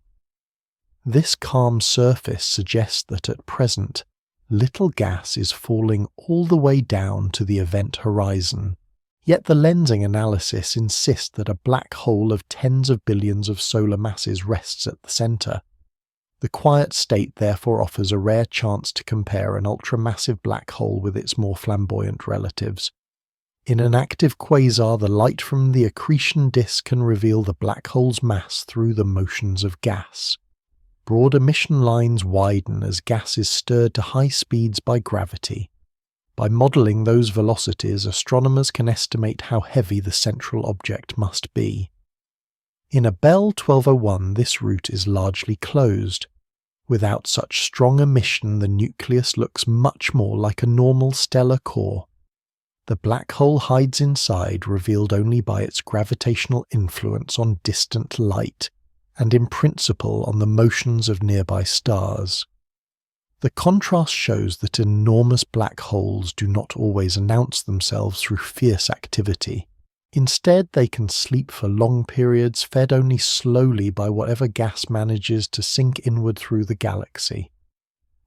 This calm surface suggests that at present, little gas is falling all the way down to the event horizon. Yet the lensing analysis insists that a black hole of tens of billions of solar masses rests at the centre. The quiet state therefore offers a rare chance to compare an ultramassive black hole with its more flamboyant relatives. In an active quasar, the light from the accretion disk can reveal the black hole's mass through the motions of gas. broad emission lines widen as gas is stirred to high speeds by gravity. By modelling those velocities, astronomers can estimate how heavy the central object must be. In Abell 1201, this route is largely closed. Without such strong emission, the nucleus looks much more like a normal stellar core. The black hole hides inside, revealed only by its gravitational influence on distant light, and in principle on the motions of nearby stars. The contrast shows that enormous black holes do not always announce themselves through fierce activity. Instead, they can sleep for long periods, fed only slowly by whatever gas manages to sink inward through the galaxy.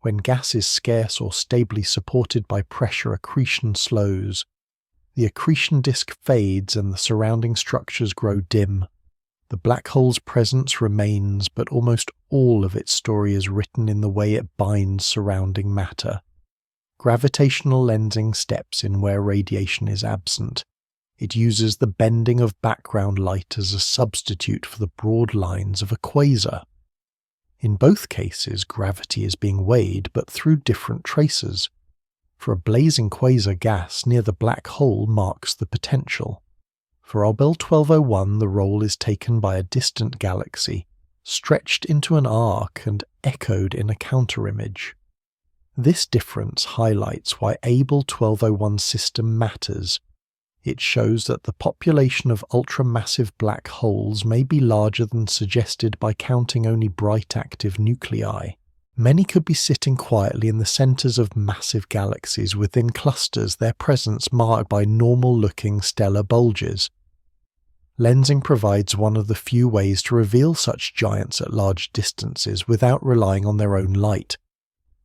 When gas is scarce or stably supported by pressure, accretion slows. The accretion disk fades and the surrounding structures grow dim. The black hole's presence remains, but almost all of its story is written in the way it binds surrounding matter. Gravitational lensing steps in where radiation is absent. It uses the bending of background light as a substitute for the broad lines of a quasar. In both cases, gravity is being weighed, but through different traces. For a blazing quasar gas, near the black hole marks the potential. For Abell 1201, the role is taken by a distant galaxy, stretched into an arc and echoed in a counterimage. This difference highlights why Abell 1201's system matters. It shows that the population of ultramassive black holes may be larger than suggested by counting only bright active nuclei. Many could be sitting quietly in the centers of massive galaxies within clusters, their presence marked by normal-looking stellar bulges. Lensing provides one of the few ways to reveal such giants at large distances without relying on their own light.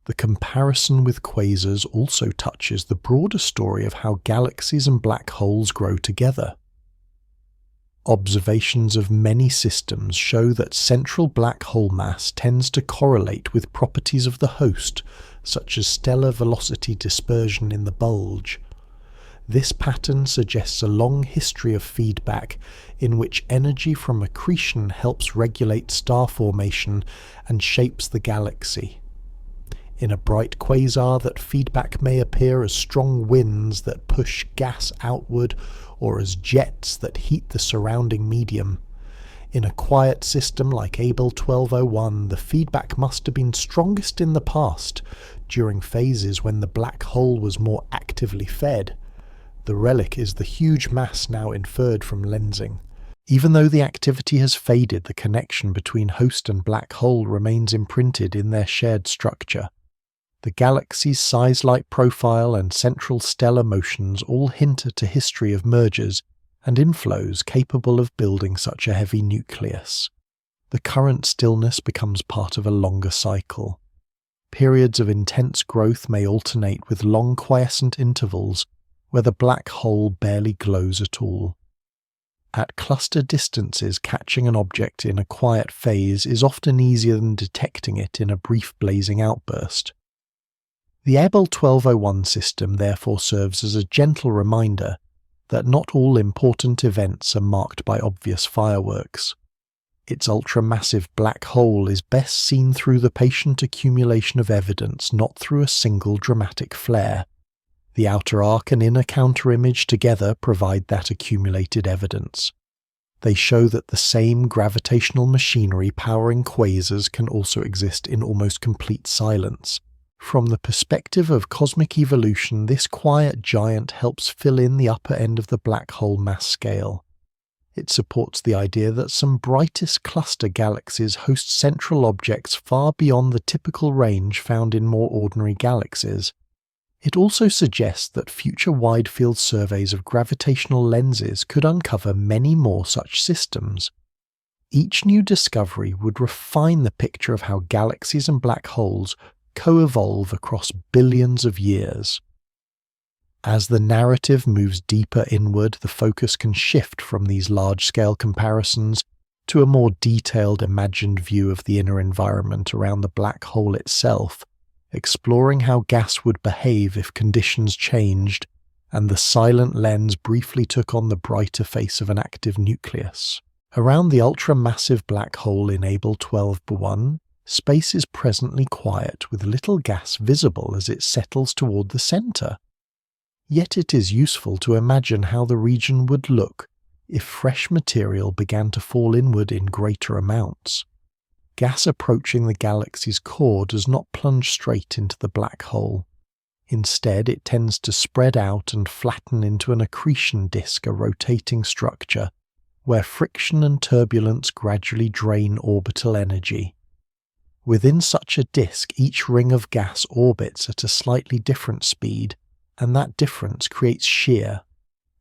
The comparison with quasars also touches the broader story of how galaxies and black holes grow together. Observations of many systems show that central black hole mass tends to correlate with properties of the host, such as stellar velocity dispersion in the bulge. This pattern suggests a long history of feedback in which energy from accretion helps regulate star formation and shapes the galaxy. In a bright quasar, that feedback may appear as strong winds that push gas outward or as jets that heat the surrounding medium. In a quiet system like Abell 1201, the feedback must have been strongest in the past, during phases when the black hole was more actively fed. The relic is the huge mass now inferred from lensing. Even though the activity has faded, the connection between host and black hole remains imprinted in their shared structure. The galaxy's size-light profile and central stellar motions all hint at a history of mergers and inflows capable of building such a heavy nucleus. The current stillness becomes part of a longer cycle. Periods of intense growth may alternate with long quiescent intervals where the black hole barely glows at all. At cluster distances, catching an object in a quiet phase is often easier than detecting it in a brief blazing outburst. The Abell 1201 system therefore serves as a gentle reminder that not all important events are marked by obvious fireworks. Its ultramassive black hole is best seen through the patient accumulation of evidence, not through a single dramatic flare. The outer arc and inner counterimage together provide that accumulated evidence. They show that the same gravitational machinery powering quasars can also exist in almost complete silence. From the perspective of cosmic evolution, this quiet giant helps fill in the upper end of the black hole mass scale. It supports the idea that some brightest cluster galaxies host central objects far beyond the typical range found in more ordinary galaxies. It also suggests that future wide-field surveys of gravitational lenses could uncover many more such systems. Each new discovery would refine the picture of how galaxies and black holes co-evolve across billions of years. As the narrative moves deeper inward, the focus can shift from these large-scale comparisons to a more detailed imagined view of the inner environment around the black hole itself, exploring how gas would behave if conditions changed and the silent lens briefly took on the brighter face of an active nucleus. Around the ultramassive black hole in Abell 1201, Space is presently quiet, with little gas visible as it settles toward the center. Yet it is useful to imagine how the region would look if fresh material began to fall inward in greater amounts. Gas approaching the galaxy's core does not plunge straight into the black hole. Instead, it tends to spread out and flatten into an accretion disk, a rotating structure, where friction and turbulence gradually drain orbital energy. Within such a disk, each ring of gas orbits at a slightly different speed, and that difference creates shear.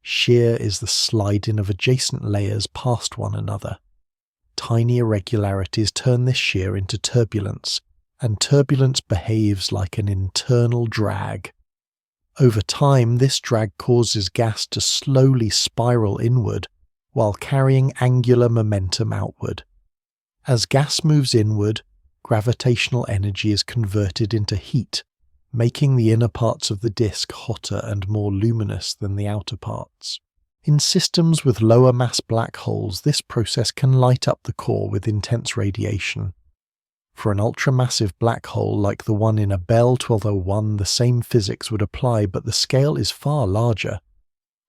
Shear is the sliding of adjacent layers past one another. Tiny irregularities turn this shear into turbulence, and turbulence behaves like an internal drag. Over time, this drag causes gas to slowly spiral inward while carrying angular momentum outward. As gas moves inward, gravitational energy is converted into heat, making the inner parts of the disk hotter and more luminous than the outer parts. In systems with lower mass black holes, this process can light up the core with intense radiation. For an ultramassive black hole like the one in Abell 1201, the same physics would apply, but the scale is far larger.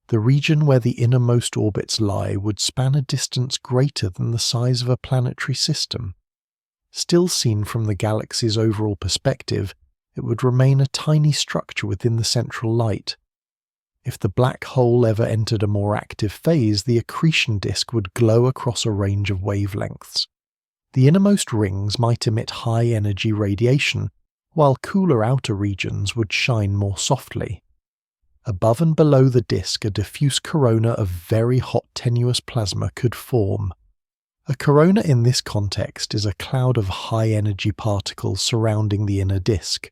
The region where the innermost orbits lie would span a distance greater than the size of a planetary system. Still seen from the galaxy's overall perspective, it would remain a tiny structure within the central light. If the black hole ever entered a more active phase, the accretion disk would glow across a range of wavelengths. The innermost rings might emit high-energy radiation, while cooler outer regions would shine more softly. Above and below the disk, a diffuse corona of very hot tenuous plasma could form. A corona in this context is a cloud of high-energy particles surrounding the inner disk.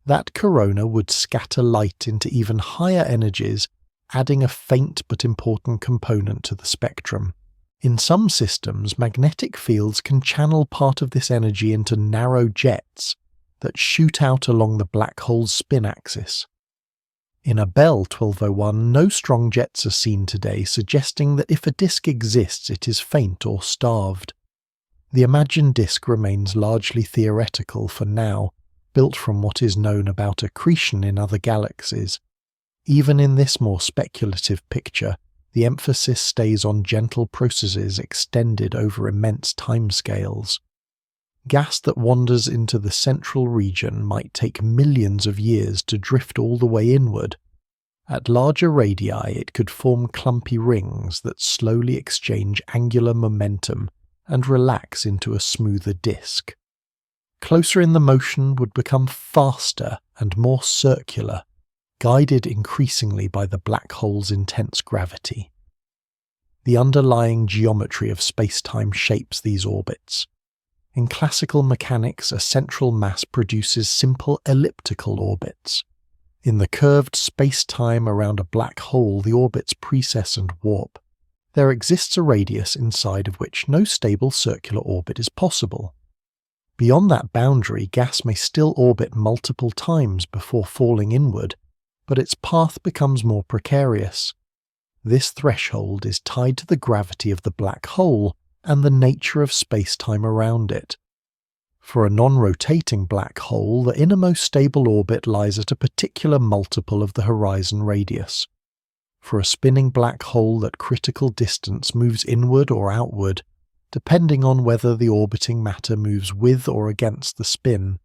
That corona would scatter light into even higher energies, adding a faint but important component to the spectrum. In some systems, magnetic fields can channel part of this energy into narrow jets that shoot out along the black hole's spin axis. In Abell 1201, no strong jets are seen today, suggesting that if a disk exists, it is faint or starved. The imagined disk remains largely theoretical for now, built from what is known about accretion in other galaxies. Even in this more speculative picture, the emphasis stays on gentle processes extended over immense timescales. Gas that wanders into the central region might take millions of years to drift all the way inward. At larger radii, it could form clumpy rings that slowly exchange angular momentum and relax into a smoother disk. Closer in the motion would become faster and more circular, guided increasingly by the black hole's intense gravity. The underlying geometry of spacetime shapes these orbits. In classical mechanics, a central mass produces simple elliptical orbits. In the curved spacetime around a black hole, the orbits precess and warp. There exists a radius inside of which no stable circular orbit is possible. Beyond that boundary, gas may still orbit multiple times before falling inward, but its path becomes more precarious. This threshold is tied to the gravity of the black hole and the nature of spacetime around it. For a non-rotating black hole, the innermost stable orbit lies at a particular multiple of the horizon radius. For a spinning black hole at critical distance moves inward or outward, depending on whether the orbiting matter moves with or against the spin.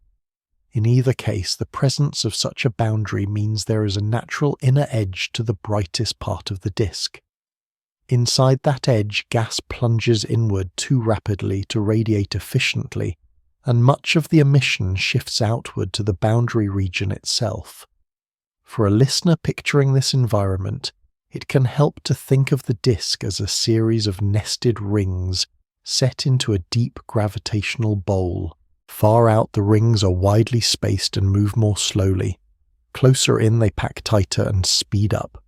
In either case, the presence of such a boundary means there is a natural inner edge to the brightest part of the disk. Inside that edge, gas plunges inward too rapidly to radiate efficiently, and much of the emission shifts outward to the boundary region itself. For a listener picturing this environment, it can help to think of the disk as a series of nested rings set into a deep gravitational bowl. Far out, the rings are widely spaced and move more slowly. Closer in, they pack tighter and speed up.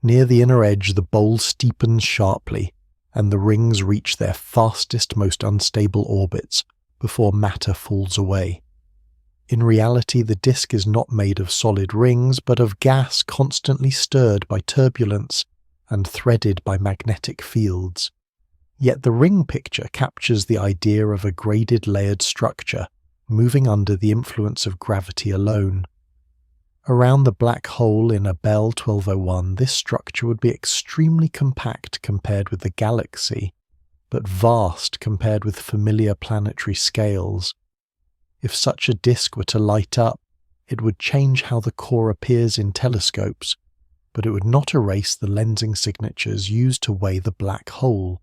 Near the inner edge, the bowl steepens sharply, and the rings reach their fastest, most unstable orbits before matter falls away. In reality, the disk is not made of solid rings, but of gas constantly stirred by turbulence and threaded by magnetic fields. Yet the ring picture captures the idea of a graded layered structure, moving under the influence of gravity alone. Around the black hole in Abell 1201, this structure would be extremely compact compared with the galaxy, but vast compared with familiar planetary scales. If such a disk were to light up, it would change how the core appears in telescopes, but it would not erase the lensing signatures used to weigh the black hole.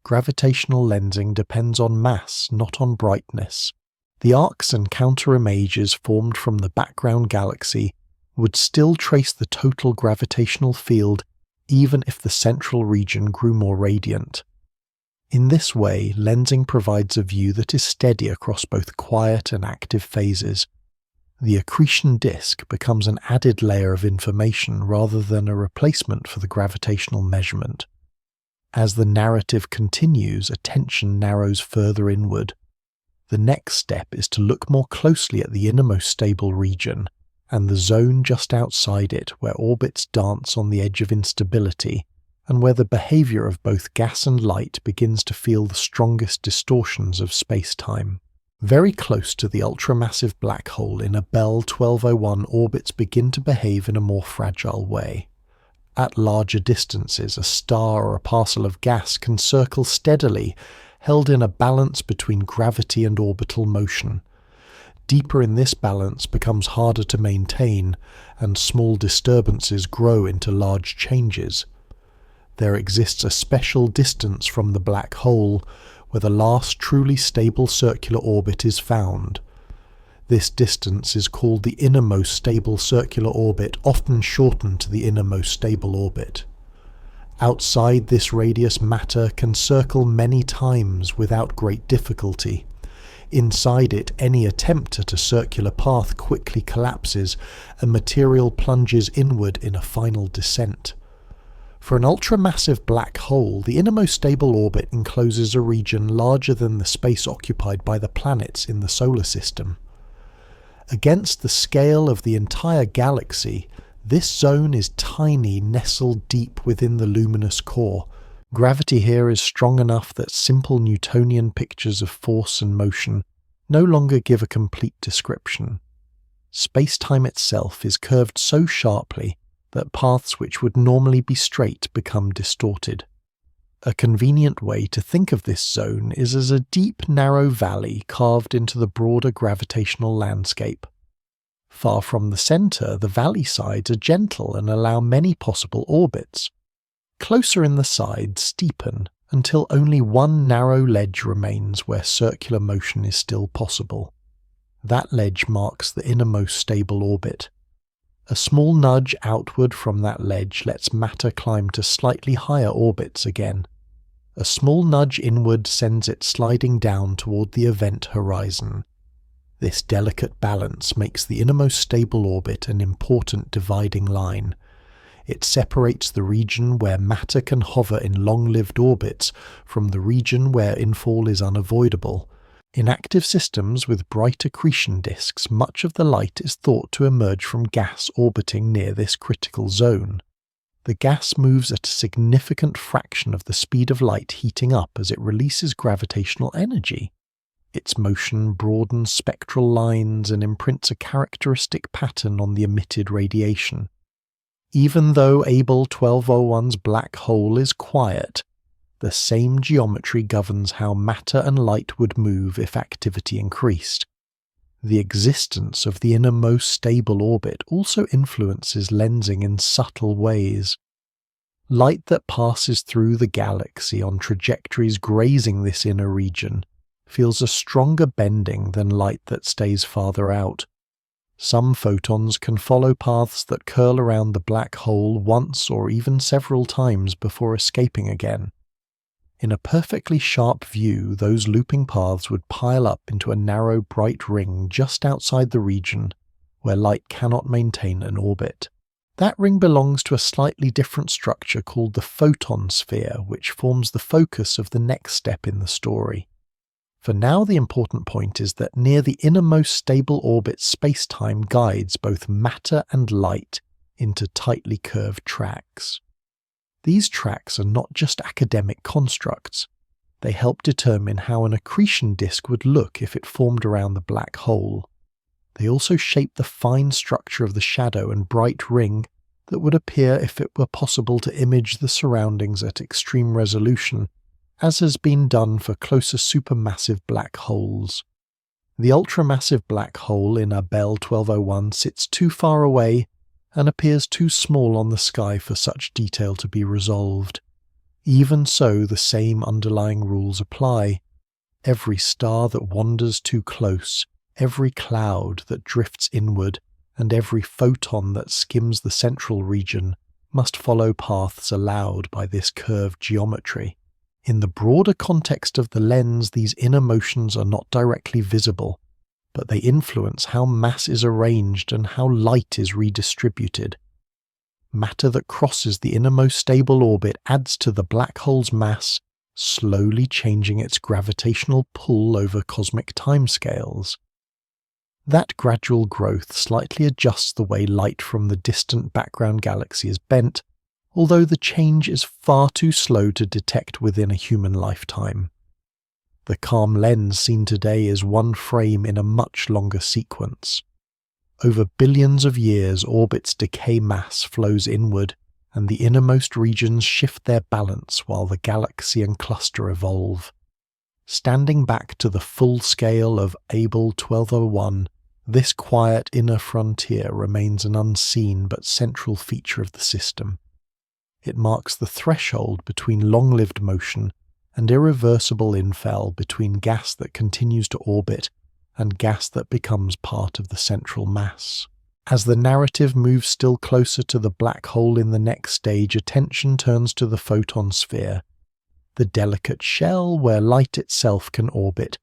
Gravitational lensing depends on mass, not on brightness. The arcs and counter-images formed from the background galaxy would still trace the total gravitational field even if the central region grew more radiant. In this way, lensing provides a view that is steady across both quiet and active phases. The accretion disk becomes an added layer of information rather than a replacement for the gravitational measurement. As the narrative continues, attention narrows further inward. The next step is to look more closely at the innermost stable region, and the zone just outside it where orbits dance on the edge of instability, and where the behavior of both gas and light begins to feel the strongest distortions of space-time. Very close to the ultramassive black hole in Abell 1201, orbits begin to behave in a more fragile way. At larger distances, a star or a parcel of gas can circle steadily, held in a balance between gravity and orbital motion. Deeper in this balance becomes harder to maintain, and small disturbances grow into large changes. There exists a special distance from the black hole where the last truly stable circular orbit is found. This distance is called the innermost stable circular orbit, often shortened to the innermost stable orbit. Outside this radius, matter can circle many times without great difficulty. Inside it, any attempt at a circular path quickly collapses, and material plunges inward in a final descent. For an ultramassive black hole, the innermost stable orbit encloses a region larger than the space occupied by the planets in the solar system. Against the scale of the entire galaxy, this zone is tiny, nestled deep within the luminous core. Gravity here is strong enough that simple Newtonian pictures of force and motion no longer give a complete description. Space-time itself is curved so sharply that paths which would normally be straight become distorted. A convenient way to think of this zone is as a deep, narrow valley carved into the broader gravitational landscape. Far from the centre, the valley sides are gentle and allow many possible orbits. Closer in the sides steepen until only one narrow ledge remains where circular motion is still possible. That ledge marks the innermost stable orbit. A small nudge outward from that ledge lets matter climb to slightly higher orbits again. A small nudge inward sends it sliding down toward the event horizon. This delicate balance makes the innermost stable orbit an important dividing line. It separates the region where matter can hover in long-lived orbits from the region where infall is unavoidable. In active systems with bright accretion disks, much of the light is thought to emerge from gas orbiting near this critical zone. The gas moves at a significant fraction of the speed of light heating up as it releases gravitational energy. Its motion broadens spectral lines and imprints a characteristic pattern on the emitted radiation. Even though Abell 1201's black hole is quiet, the same geometry governs how matter and light would move if activity increased. The existence of the innermost stable orbit also influences lensing in subtle ways. Light that passes through the galaxy on trajectories grazing this inner region feels a stronger bending than light that stays farther out. Some photons can follow paths that curl around the black hole once or even several times before escaping again. In a perfectly sharp view, those looping paths would pile up into a narrow, bright ring just outside the region where light cannot maintain an orbit. That ring belongs to a slightly different structure called the photon sphere, which forms the focus of the next step in the story. For now, the important point is that near the innermost stable orbit, space-time guides both matter and light into tightly curved tracks. These tracks are not just academic constructs. They help determine how an accretion disk would look if it formed around the black hole. They also shape the fine structure of the shadow and bright ring that would appear if it were possible to image the surroundings at extreme resolution, as has been done for closer supermassive black holes. The ultramassive black hole in Abell 1201 sits too far away and appears too small on the sky for such detail to be resolved. Even so, the same underlying rules apply. Every star that wanders too close, every cloud that drifts inward, and every photon that skims the central region must follow paths allowed by this curved geometry. In the broader context of the lens, these inner motions are not directly visible, but they influence how mass is arranged and how light is redistributed. Matter that crosses the innermost stable orbit adds to the black hole's mass, slowly changing its gravitational pull over cosmic timescales. That gradual growth slightly adjusts the way light from the distant background galaxy is bent, although the change is far too slow to detect within a human lifetime. The calm lens seen today is one frame in a much longer sequence. Over billions of years, orbit's decay mass flows inward, and the innermost regions shift their balance while the galaxy and cluster evolve. Standing back to the full scale of Abell 1201, this quiet inner frontier remains an unseen but central feature of the system. It marks the threshold between long-lived motion and irreversible infell, between gas that continues to orbit and gas that becomes part of the central mass. As the narrative moves still closer to the black hole in the next stage, attention turns to the photon sphere, the delicate shell where light itself can orbit,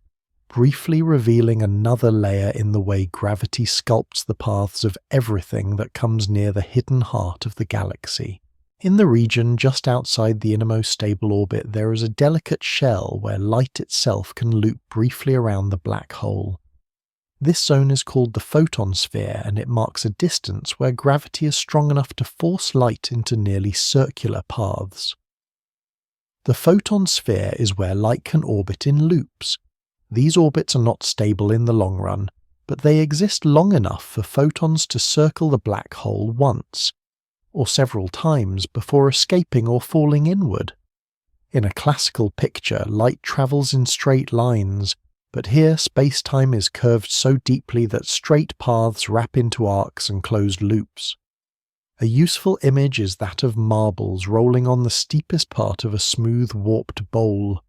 briefly revealing another layer in the way gravity sculpts the paths of everything that comes near the hidden heart of the galaxy. In the region just outside the innermost stable orbit, there is a delicate shell where light itself can loop briefly around the black hole. This zone is called the photon sphere, and it marks a distance where gravity is strong enough to force light into nearly circular paths. The photon sphere is where light can orbit in loops. These orbits are not stable in the long run, but they exist long enough for photons to circle the black hole once, or several times, before escaping or falling inward. In a classical picture, light travels in straight lines, but here space-time is curved so deeply that straight paths wrap into arcs and closed loops. A useful image is that of marbles rolling on the steepest part of a smooth, warped bowl.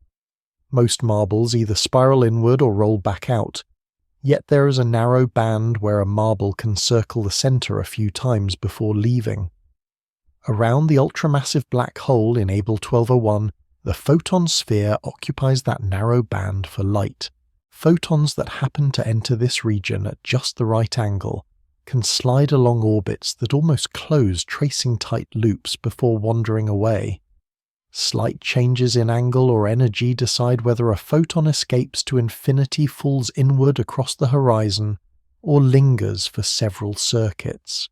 Most marbles either spiral inward or roll back out, yet there is a narrow band where a marble can circle the center a few times before leaving. Around the ultramassive black hole in Abell 1201, the photon sphere occupies that narrow band for light. Photons that happen to enter this region at just the right angle can slide along orbits that almost close, tracing tight loops before wandering away. Slight changes in angle or energy decide whether a photon escapes to infinity, falls inward across the horizon, or lingers for several circuits.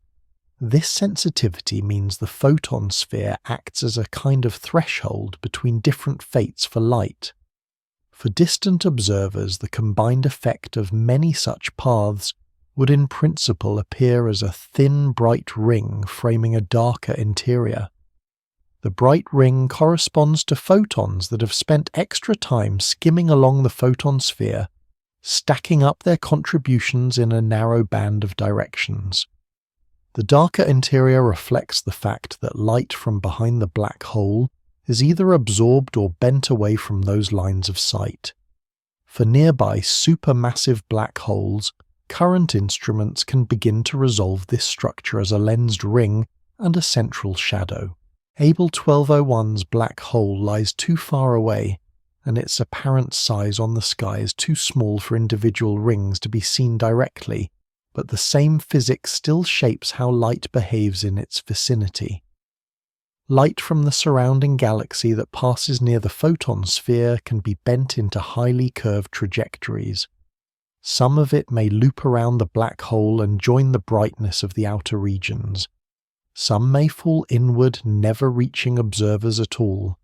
This sensitivity means the photon sphere acts as a kind of threshold between different fates for light. For distant observers, the combined effect of many such paths would in principle appear as a thin, bright ring framing a darker interior. The bright ring corresponds to photons that have spent extra time skimming along the photon sphere, stacking up their contributions in a narrow band of directions. The darker interior reflects the fact that light from behind the black hole is either absorbed or bent away from those lines of sight. For nearby supermassive black holes, current instruments can begin to resolve this structure as a lensed ring and a central shadow. Abell 1201's black hole lies too far away, and its apparent size on the sky is too small for individual rings to be seen directly, but the same physics still shapes how light behaves in its vicinity. Light from the surrounding galaxy that passes near the photon sphere can be bent into highly curved trajectories. Some of it may loop around the black hole and join the brightness of the outer regions. Some may fall inward, never reaching observers at all.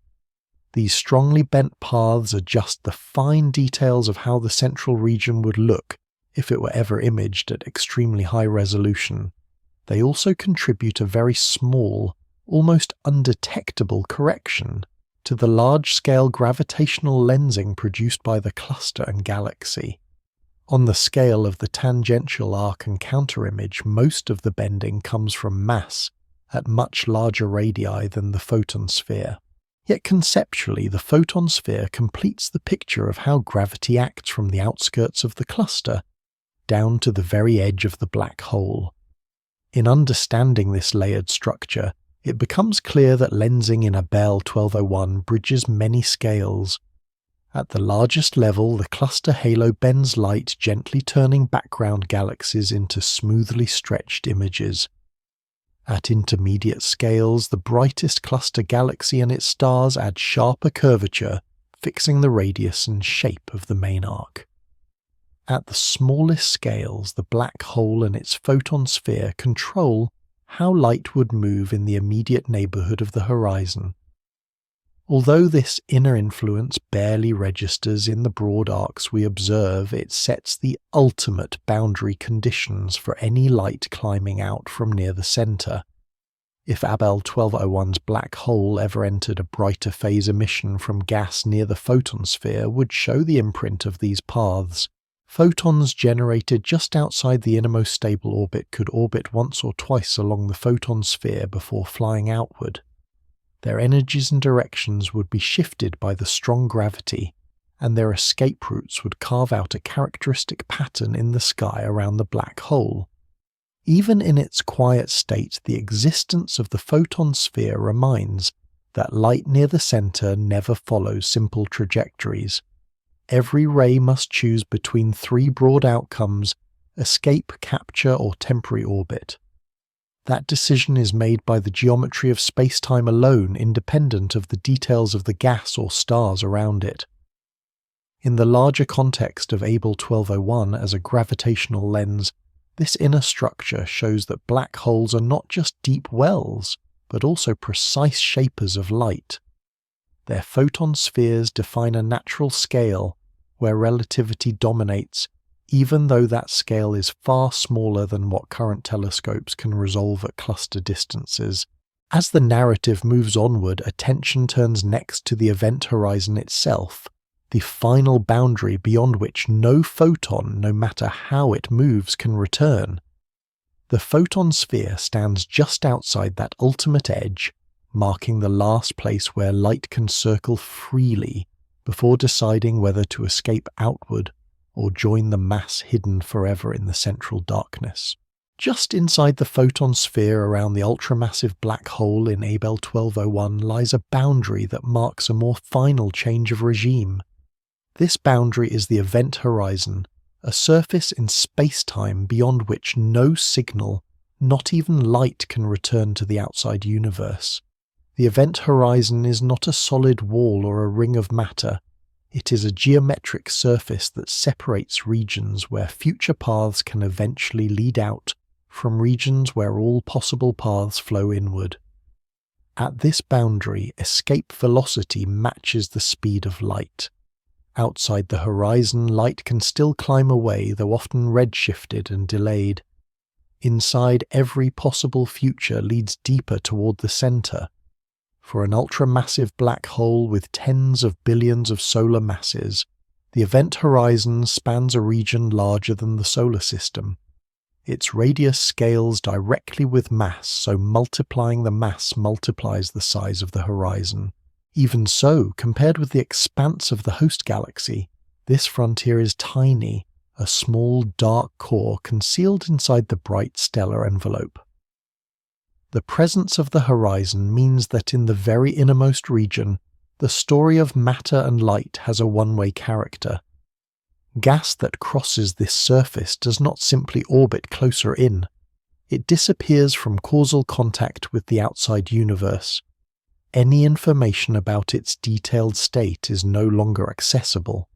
These strongly bent paths adjust the fine details of how the central region would look if it were ever imaged at extremely high resolution. They also contribute a very small, almost undetectable correction to the large-scale gravitational lensing produced by the cluster and galaxy. On the scale of the tangential arc and counterimage, most of the bending comes from mass at much larger radii than the photon sphere. Yet conceptually, the photon sphere completes the picture of how gravity acts from the outskirts of the cluster down to the very edge of the black hole. In understanding this layered structure, it becomes clear that lensing in Abell 1201 bridges many scales. At the largest level, the cluster halo bends light, gently turning background galaxies into smoothly stretched images. At intermediate scales, the brightest cluster galaxy and its stars add sharper curvature, fixing the radius and shape of the main arc. At the smallest scales, the black hole and its photon sphere control how light would move in the immediate neighborhood of the horizon. Although this inner influence barely registers in the broad arcs we observe, it sets the ultimate boundary conditions for any light climbing out from near the center. If Abell 1201's black hole ever entered a brighter phase emission from gas near the photon sphere would show the imprint of these paths. Photons generated just outside the innermost stable orbit could orbit once or twice along the photon sphere before flying outward. Their energies and directions would be shifted by the strong gravity, and their escape routes would carve out a characteristic pattern in the sky around the black hole. Even in its quiet state, the existence of the photon sphere reminds that light near the center never follows simple trajectories. Every ray must choose between three broad outcomes: escape, capture, or temporary orbit. That decision is made by the geometry of spacetime alone, independent of the details of the gas or stars around it. In the larger context of Abell 1201 as a gravitational lens, this inner structure shows that black holes are not just deep wells, but also precise shapers of light. Their photon spheres define a natural scale where relativity dominates, even though that scale is far smaller than what current telescopes can resolve at cluster distances. As the narrative moves onward, attention turns next to the event horizon itself, the final boundary beyond which no photon, no matter how it moves, can return. The photon sphere stands just outside that ultimate edge, marking the last place where light can circle freely before deciding whether to escape outward or join the mass hidden forever in the central darkness. Just inside the photon sphere around the ultramassive black hole in Abell 1201 lies a boundary that marks a more final change of regime. This boundary is the event horizon, a surface in space-time beyond which no signal, not even light, can return to the outside universe. The event horizon is not a solid wall or a ring of matter. It is a geometric surface that separates regions where future paths can eventually lead out from regions where all possible paths flow inward. At this boundary, escape velocity matches the speed of light. Outside the horizon, light can still climb away, though often redshifted and delayed. Inside, every possible future leads deeper toward the center. For an ultramassive black hole with tens of billions of solar masses, the event horizon spans a region larger than the solar system. Its radius scales directly with mass, so multiplying the mass multiplies the size of the horizon. Even so, compared with the expanse of the host galaxy, this frontier is tiny, a small dark core concealed inside the bright stellar envelope. The presence of the horizon means that in the very innermost region, the story of matter and light has a one-way character. Gas that crosses this surface does not simply orbit closer in. It disappears from causal contact with the outside universe. Any information about its detailed state is no longer accessible.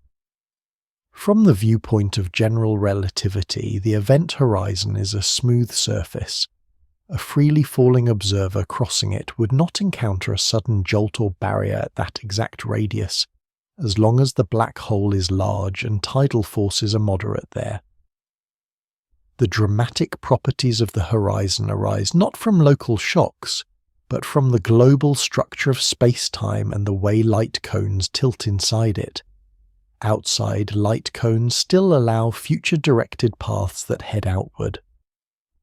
From the viewpoint of general relativity, the event horizon is a smooth surface. A freely falling observer crossing it would not encounter a sudden jolt or barrier at that exact radius, as long as the black hole is large and tidal forces are moderate there. The dramatic properties of the horizon arise not from local shocks, but from the global structure of space-time and the way light cones tilt inside it. Outside, light cones still allow future-directed paths that head outward.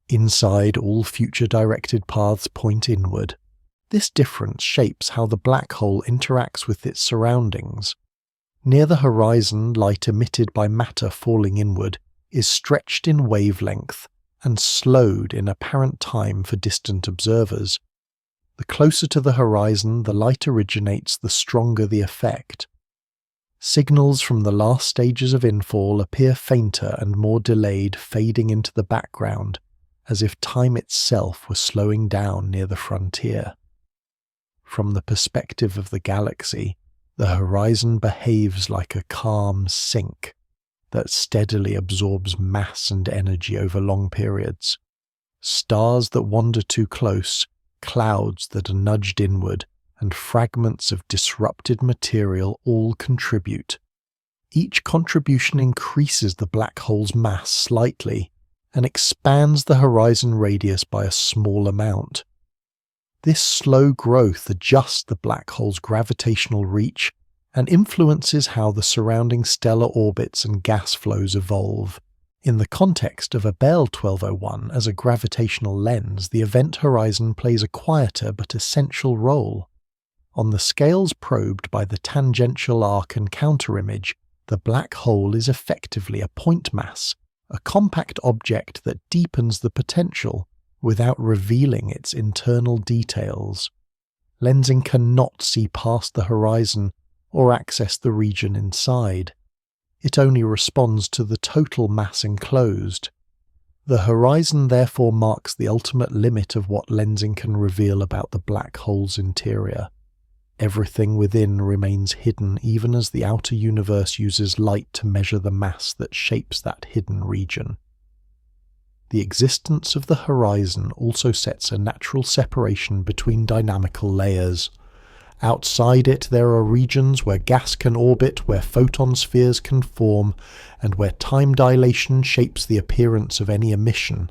Inside, all future-directed paths point inward. This difference shapes how the black hole interacts with its surroundings. Near the horizon, light emitted by matter falling inward is stretched in wavelength and slowed in apparent time for distant observers. The closer to the horizon the light originates, the stronger the effect. Signals from the last stages of infall appear fainter and more delayed, fading into the background, as if time itself were slowing down near the frontier. From the perspective of the galaxy, the horizon behaves like a calm sink that steadily absorbs mass and energy over long periods. Stars that wander too close, clouds that are nudged inward, and fragments of disrupted material all contribute. Each contribution increases the black hole's mass slightly and expands the horizon radius by a small amount. This slow growth adjusts the black hole's gravitational reach and influences how the surrounding stellar orbits and gas flows evolve. In the context of Abell 1201 as a gravitational lens, the event horizon plays a quieter but essential role. On the scales probed by the tangential arc and counterimage, the black hole is effectively a point mass, a compact object that deepens the potential without revealing its internal details. Lensing cannot see past the horizon or access the region inside. It only responds to the total mass enclosed. The horizon therefore marks the ultimate limit of what lensing can reveal about the black hole's interior. Everything within remains hidden even as the outer universe uses light to measure the mass that shapes that hidden region. The existence of the horizon also sets a natural separation between dynamical layers. Outside it there are regions where gas can orbit, where photon spheres can form, and where time dilation shapes the appearance of any emission.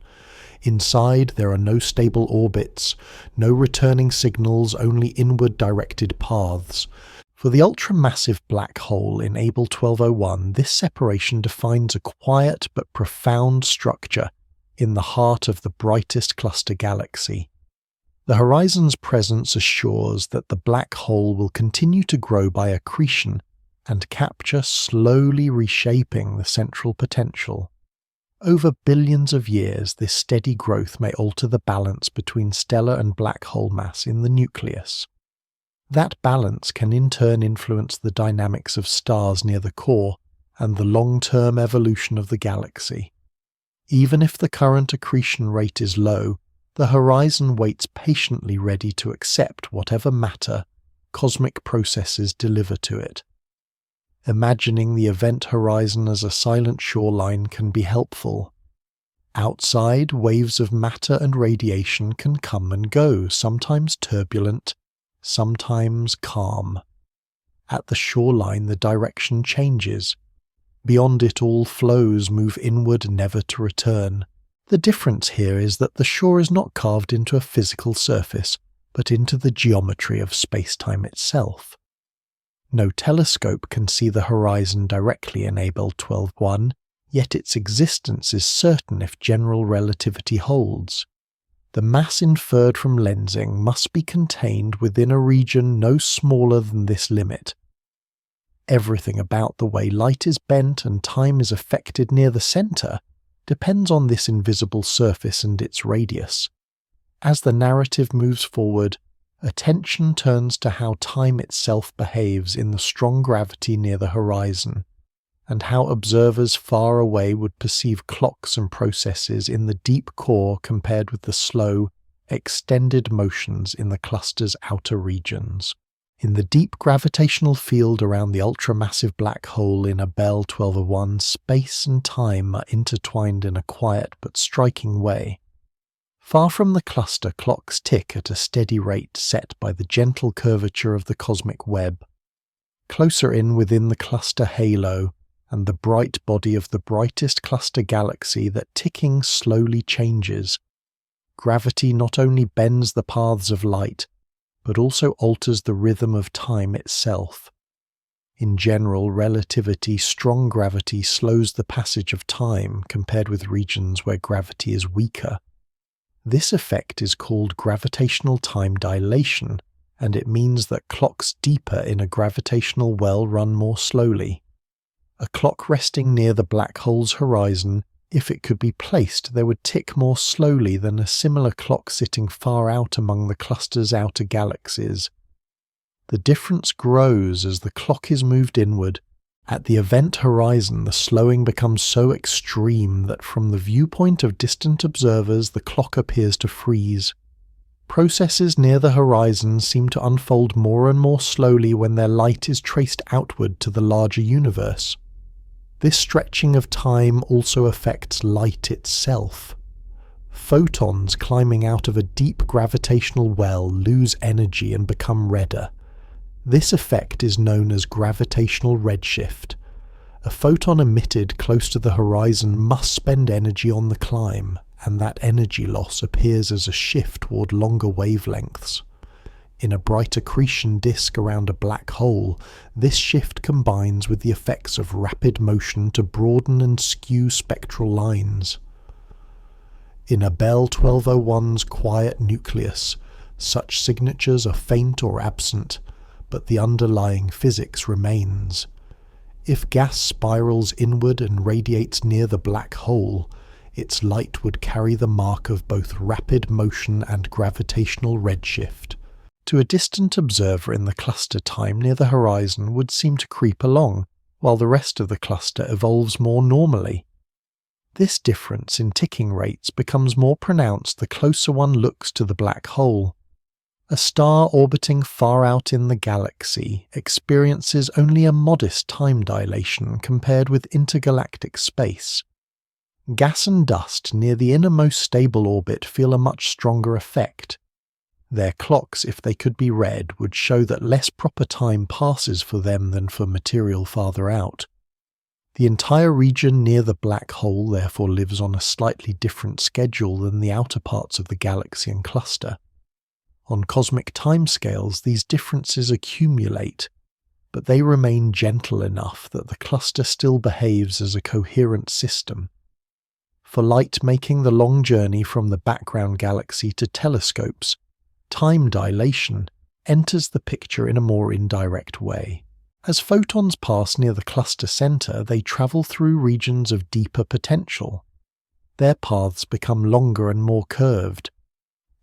Inside there are no stable orbits, no returning signals, only inward-directed paths. For the ultramassive black hole in Abell 1201, this separation defines a quiet but profound structure in the heart of the brightest cluster galaxy. The horizon's presence assures that the black hole will continue to grow by accretion and capture, slowly reshaping the central potential. Over billions of years, this steady growth may alter the balance between stellar and black hole mass in the nucleus. That balance can in turn influence the dynamics of stars near the core and the long-term evolution of the galaxy. Even if the current accretion rate is low, the horizon waits patiently ready to accept whatever matter cosmic processes deliver to it. Imagining the event horizon as a silent shoreline can be helpful. Outside, waves of matter and radiation can come and go, sometimes turbulent, sometimes calm. At the shoreline the direction changes. Beyond it all flows move inward, never to return. The difference here is that the shore is not carved into a physical surface, but into the geometry of space-time itself. No telescope can see the horizon directly in Abell 1201, yet its existence is certain if general relativity holds. The mass inferred from lensing must be contained within a region no smaller than this limit. Everything about the way light is bent and time is affected near the centre depends on this invisible surface and its radius. As the narrative moves forward, attention turns to how time itself behaves in the strong gravity near the horizon, and how observers far away would perceive clocks and processes in the deep core compared with the slow, extended motions in the cluster's outer regions. In the deep gravitational field around the ultramassive black hole in Abell 1201, space and time are intertwined in a quiet but striking way. Far from the cluster, clocks tick at a steady rate set by the gentle curvature of the cosmic web. Closer in within the cluster halo, and the bright body of the brightest cluster galaxy, that ticking slowly changes. Gravity not only bends the paths of light, but also alters the rhythm of time itself. In general relativity, strong gravity slows the passage of time compared with regions where gravity is weaker. This effect is called gravitational time dilation, and it means that clocks deeper in a gravitational well run more slowly. A clock resting near the black hole's horizon, if it could be placed, there would tick more slowly than a similar clock sitting far out among the cluster's outer galaxies. The difference grows as the clock is moved inward. At the event horizon, the slowing becomes so extreme that from the viewpoint of distant observers, the clock appears to freeze. Processes near the horizon seem to unfold more and more slowly when their light is traced outward to the larger universe. This stretching of time also affects light itself. Photons climbing out of a deep gravitational well lose energy and become redder. This effect is known as gravitational redshift. A photon emitted close to the horizon must spend energy on the climb, and that energy loss appears as a shift toward longer wavelengths. In a bright accretion disk around a black hole, this shift combines with the effects of rapid motion to broaden and skew spectral lines. In Abell 1201's quiet nucleus, such signatures are faint or absent, but the underlying physics remains. If gas spirals inward and radiates near the black hole, its light would carry the mark of both rapid motion and gravitational redshift. To a distant observer in the cluster, time near the horizon would seem to creep along, while the rest of the cluster evolves more normally. This difference in ticking rates becomes more pronounced the closer one looks to the black hole. A star orbiting far out in the galaxy experiences only a modest time dilation compared with intergalactic space. Gas and dust near the innermost stable orbit feel a much stronger effect. Their clocks, if they could be read, would show that less proper time passes for them than for material farther out. The entire region near the black hole therefore lives on a slightly different schedule than the outer parts of the galaxy and cluster. On cosmic timescales, these differences accumulate, but they remain gentle enough that the cluster still behaves as a coherent system. For light making the long journey from the background galaxy to telescopes, time dilation enters the picture in a more indirect way. As photons pass near the cluster center, they travel through regions of deeper potential. Their paths become longer and more curved.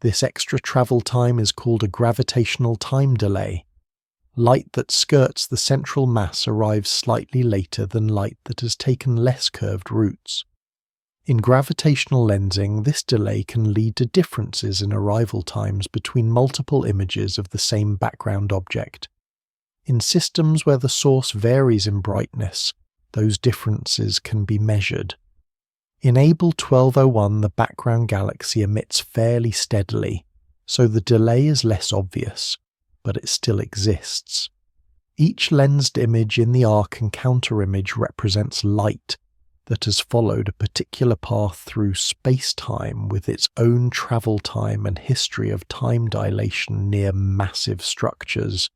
This extra travel time is called a gravitational time delay. Light that skirts the central mass arrives slightly later than light that has taken less curved routes. In gravitational lensing, this delay can lead to differences in arrival times between multiple images of the same background object. In systems where the source varies in brightness, those differences can be measured. In Abell 1201, the background galaxy emits fairly steadily, so the delay is less obvious, but it still exists. Each lensed image in the arc and counter-image represents light that has followed a particular path through space-time with its own travel time and history of time dilation near massive structures.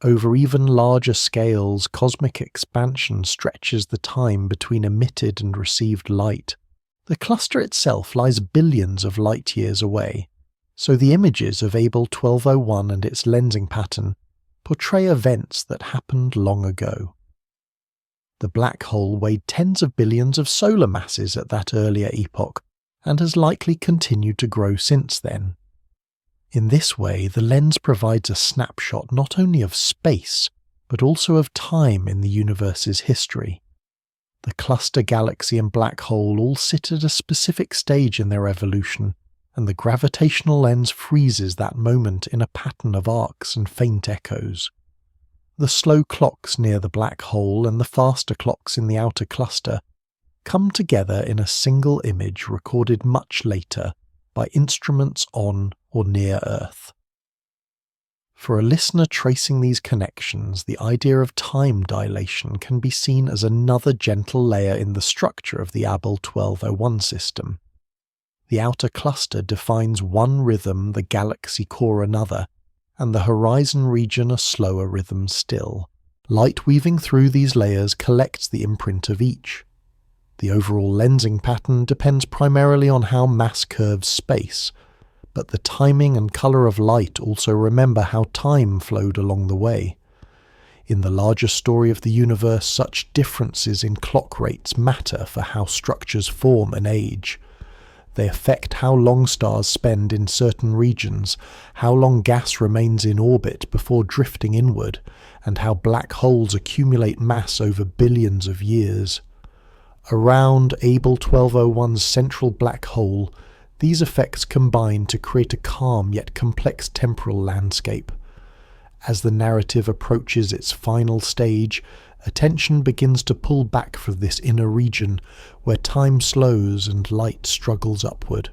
Over even larger scales, cosmic expansion stretches the time between emitted and received light. The cluster itself lies billions of light-years away, so the images of Abell 1201 and its lensing pattern portray events that happened long ago. The black hole weighed tens of billions of solar masses at that earlier epoch, and has likely continued to grow since then. In this way, the lens provides a snapshot not only of space, but also of time in the universe's history. The cluster galaxy and black hole all sit at a specific stage in their evolution, and the gravitational lens freezes that moment in a pattern of arcs and faint echoes. The slow clocks near the black hole and the faster clocks in the outer cluster come together in a single image recorded much later by instruments on or near Earth. For a listener tracing these connections, the idea of time dilation can be seen as another gentle layer in the structure of the Abell 1201 system. The outer cluster defines one rhythm, the galaxy core another, and the horizon region a slower rhythm still. Light weaving through these layers collects the imprint of each. The overall lensing pattern depends primarily on how mass curves space, but the timing and colour of light also remember how time flowed along the way. In the larger story of the universe, such differences in clock rates matter for how structures form and age. They affect how long stars spend in certain regions, how long gas remains in orbit before drifting inward, and how black holes accumulate mass over billions of years. Around Abell 1201's central black hole, these effects combine to create a calm yet complex temporal landscape. As the narrative approaches its final stage, attention begins to pull back from this inner region where time slows and light struggles upward.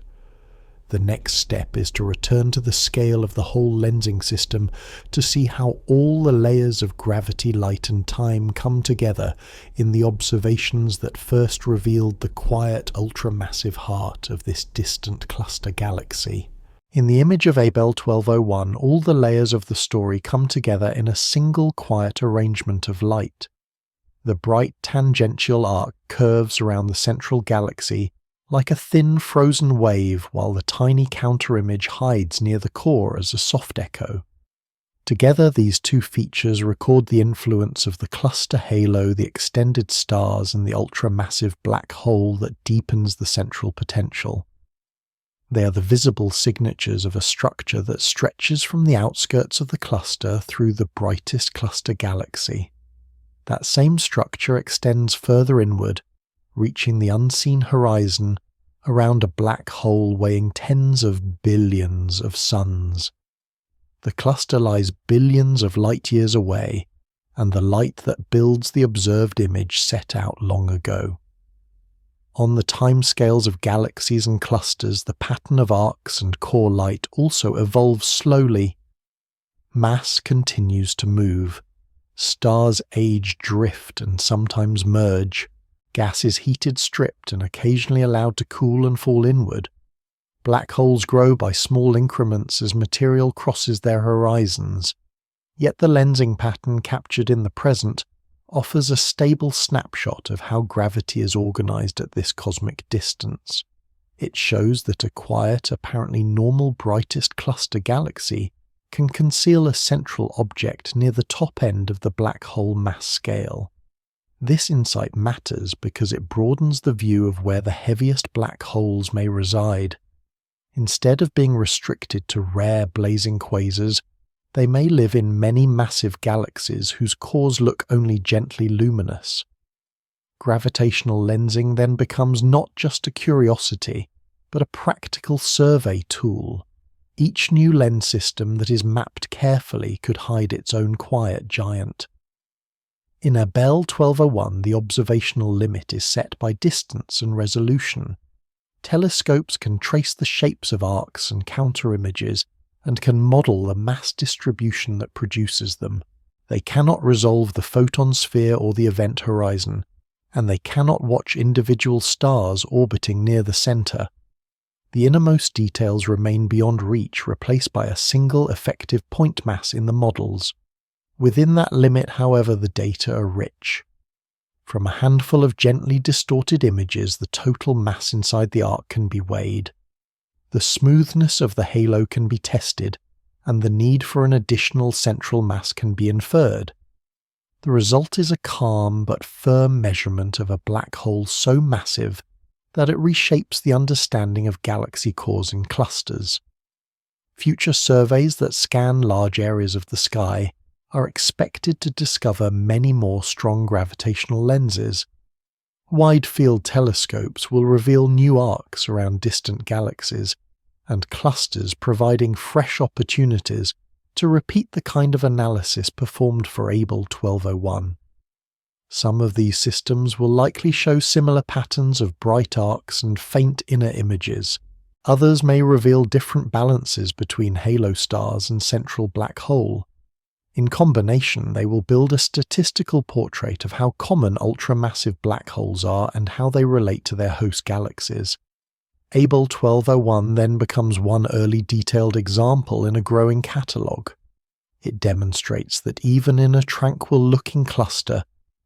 The next step is to return to the scale of the whole lensing system to see how all the layers of gravity, light and time come together in the observations that first revealed the quiet ultramassive heart of this distant cluster galaxy. In the image of Abell 1201, all the layers of the story come together in a single quiet arrangement of light. The bright tangential arc curves around the central galaxy like a thin frozen wave, while the tiny counter-image hides near the core as a soft echo. Together these two features record the influence of the cluster halo, the extended stars, and the ultramassive black hole that deepens the central potential. They are the visible signatures of a structure that stretches from the outskirts of the cluster through the brightest cluster galaxy. That same structure extends further inward, reaching the unseen horizon around a black hole weighing tens of billions of suns. The cluster lies billions of light years away, and the light that builds the observed image set out long ago. On the timescales of galaxies and clusters, the pattern of arcs and core light also evolves slowly. Mass continues to move. Stars age, drift, and sometimes merge. Gas is heated, stripped, and occasionally allowed to cool and fall inward. Black holes grow by small increments as material crosses their horizons. Yet the lensing pattern captured in the present offers a stable snapshot of how gravity is organized at this cosmic distance. It shows that a quiet, apparently normal brightest cluster galaxy can conceal a central object near the top end of the black hole mass scale. This insight matters because it broadens the view of where the heaviest black holes may reside. Instead of being restricted to rare blazing quasars, they may live in many massive galaxies whose cores look only gently luminous. Gravitational lensing then becomes not just a curiosity, but a practical survey tool. Each new lens system that is mapped carefully could hide its own quiet giant. In Abell 1201, the observational limit is set by distance and resolution. Telescopes can trace the shapes of arcs and counter-images and can model the mass distribution that produces them. They cannot resolve the photon sphere or the event horizon, and they cannot watch individual stars orbiting near the center. The innermost details remain beyond reach, replaced by a single effective point mass in the models. Within that limit, however, the data are rich. From a handful of gently distorted images, the total mass inside the arc can be weighed. The smoothness of the halo can be tested, and the need for an additional central mass can be inferred. The result is a calm but firm measurement of a black hole so massive that it reshapes the understanding of galaxy cores and clusters. Future surveys that scan large areas of the sky are expected to discover many more strong gravitational lenses. Wide-field telescopes will reveal new arcs around distant galaxies, and clusters providing fresh opportunities to repeat the kind of analysis performed for Abell 1201. Some of these systems will likely show similar patterns of bright arcs and faint inner images, Others may reveal different balances between halo stars and central black hole. In combination, they will build a statistical portrait of how common ultramassive black holes are and how they relate to their host galaxies. Abell 1201 then becomes one early detailed example in a growing catalogue. It demonstrates that even in a tranquil-looking cluster,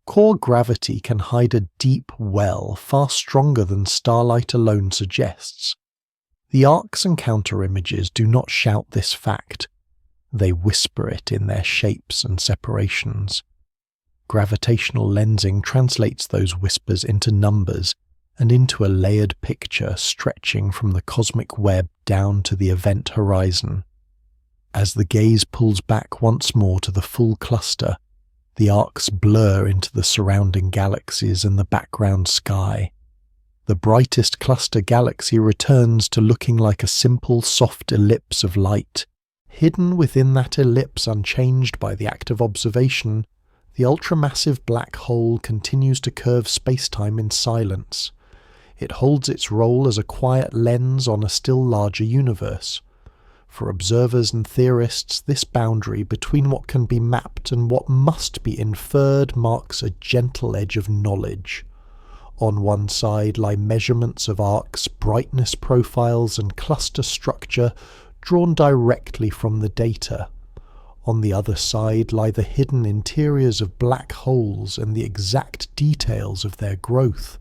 core gravity can hide a deep well far stronger than starlight alone suggests. The arcs and counter-images do not shout this fact. They whisper it in their shapes and separations. Gravitational lensing translates those whispers into numbers and into a layered picture stretching from the cosmic web down to the event horizon. As the gaze pulls back once more to the full cluster, the arcs blur into the surrounding galaxies and the background sky. The brightest cluster galaxy returns to looking like a simple, soft ellipse of light. Hidden within that ellipse, unchanged by the act of observation, the ultramassive black hole continues to curve spacetime in silence. It holds its role as a quiet lens on a still larger universe. For observers and theorists, this boundary between what can be mapped and what must be inferred marks a gentle edge of knowledge. On one side lie measurements of arcs, brightness profiles, and cluster structure drawn directly from the data. On the other side lie the hidden interiors of black holes and the exact details of their growth.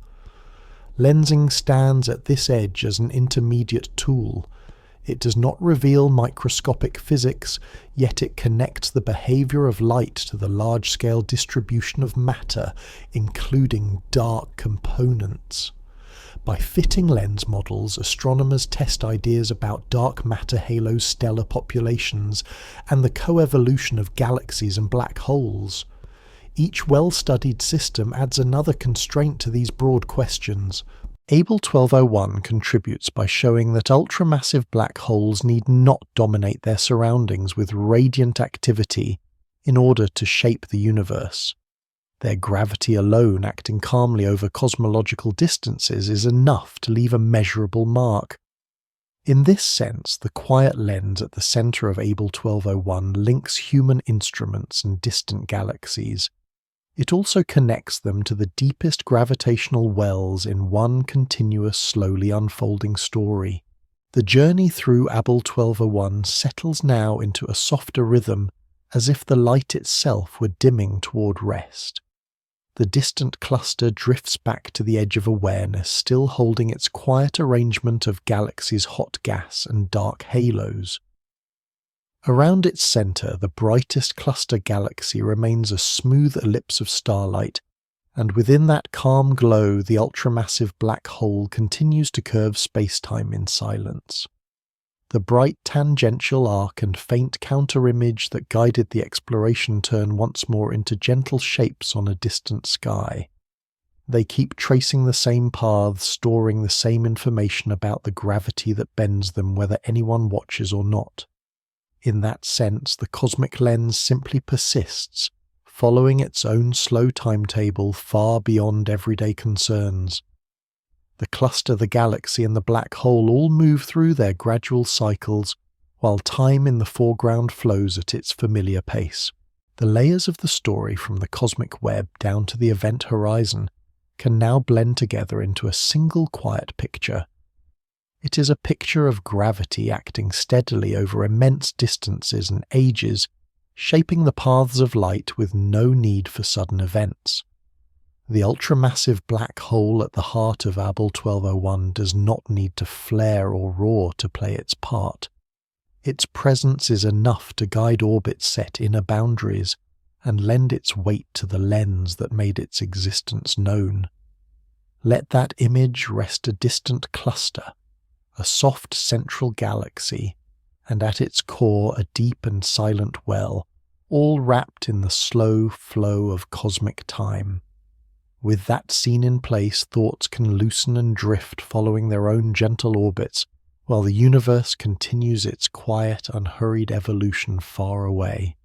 Lensing stands at this edge as an intermediate tool. It does not reveal microscopic physics, yet it connects the behavior of light to the large-scale distribution of matter, including dark components. By fitting lens models, astronomers test ideas about dark matter halos, stellar populations, and the coevolution of galaxies and black holes. Each well-studied system adds another constraint to these broad questions. Abell 1201 contributes by showing that ultramassive black holes need not dominate their surroundings with radiant activity in order to shape the universe. Their gravity alone acting calmly over cosmological distances is enough to leave a measurable mark. In this sense, the quiet lens at the centre of Abell 1201 links human instruments and distant galaxies. It also connects them to the deepest gravitational wells in one continuous, slowly unfolding story. The journey through Abell 1201 settles now into a softer rhythm, as if the light itself were dimming toward rest. The distant cluster drifts back to the edge of awareness, still holding its quiet arrangement of galaxies' hot gas and dark halos. Around its centre, the brightest cluster galaxy remains a smooth ellipse of starlight, and within that calm glow the ultramassive black hole continues to curve spacetime in silence. The bright tangential arc and faint counter-image that guided the exploration turn once more into gentle shapes on a distant sky. They keep tracing the same paths, storing the same information about the gravity that bends them whether anyone watches or not. In that sense, the cosmic lens simply persists, following its own slow timetable far beyond everyday concerns. The cluster, the galaxy, and the black hole all move through their gradual cycles, while time in the foreground flows at its familiar pace. The layers of the story from the cosmic web down to the event horizon can now blend together into a single quiet picture. It is a picture of gravity acting steadily over immense distances and ages, shaping the paths of light with no need for sudden events. The ultramassive black hole at the heart of Abell 1201 does not need to flare or roar to play its part. Its presence is enough to guide orbits set inner boundaries and lend its weight to the lens that made its existence known. Let that image rest a distant cluster, a soft central galaxy, and at its core a deep and silent well, all wrapped in the slow flow of cosmic time. With that scene in place, thoughts can loosen and drift following their own gentle orbits, while the universe continues its quiet, unhurried evolution far away.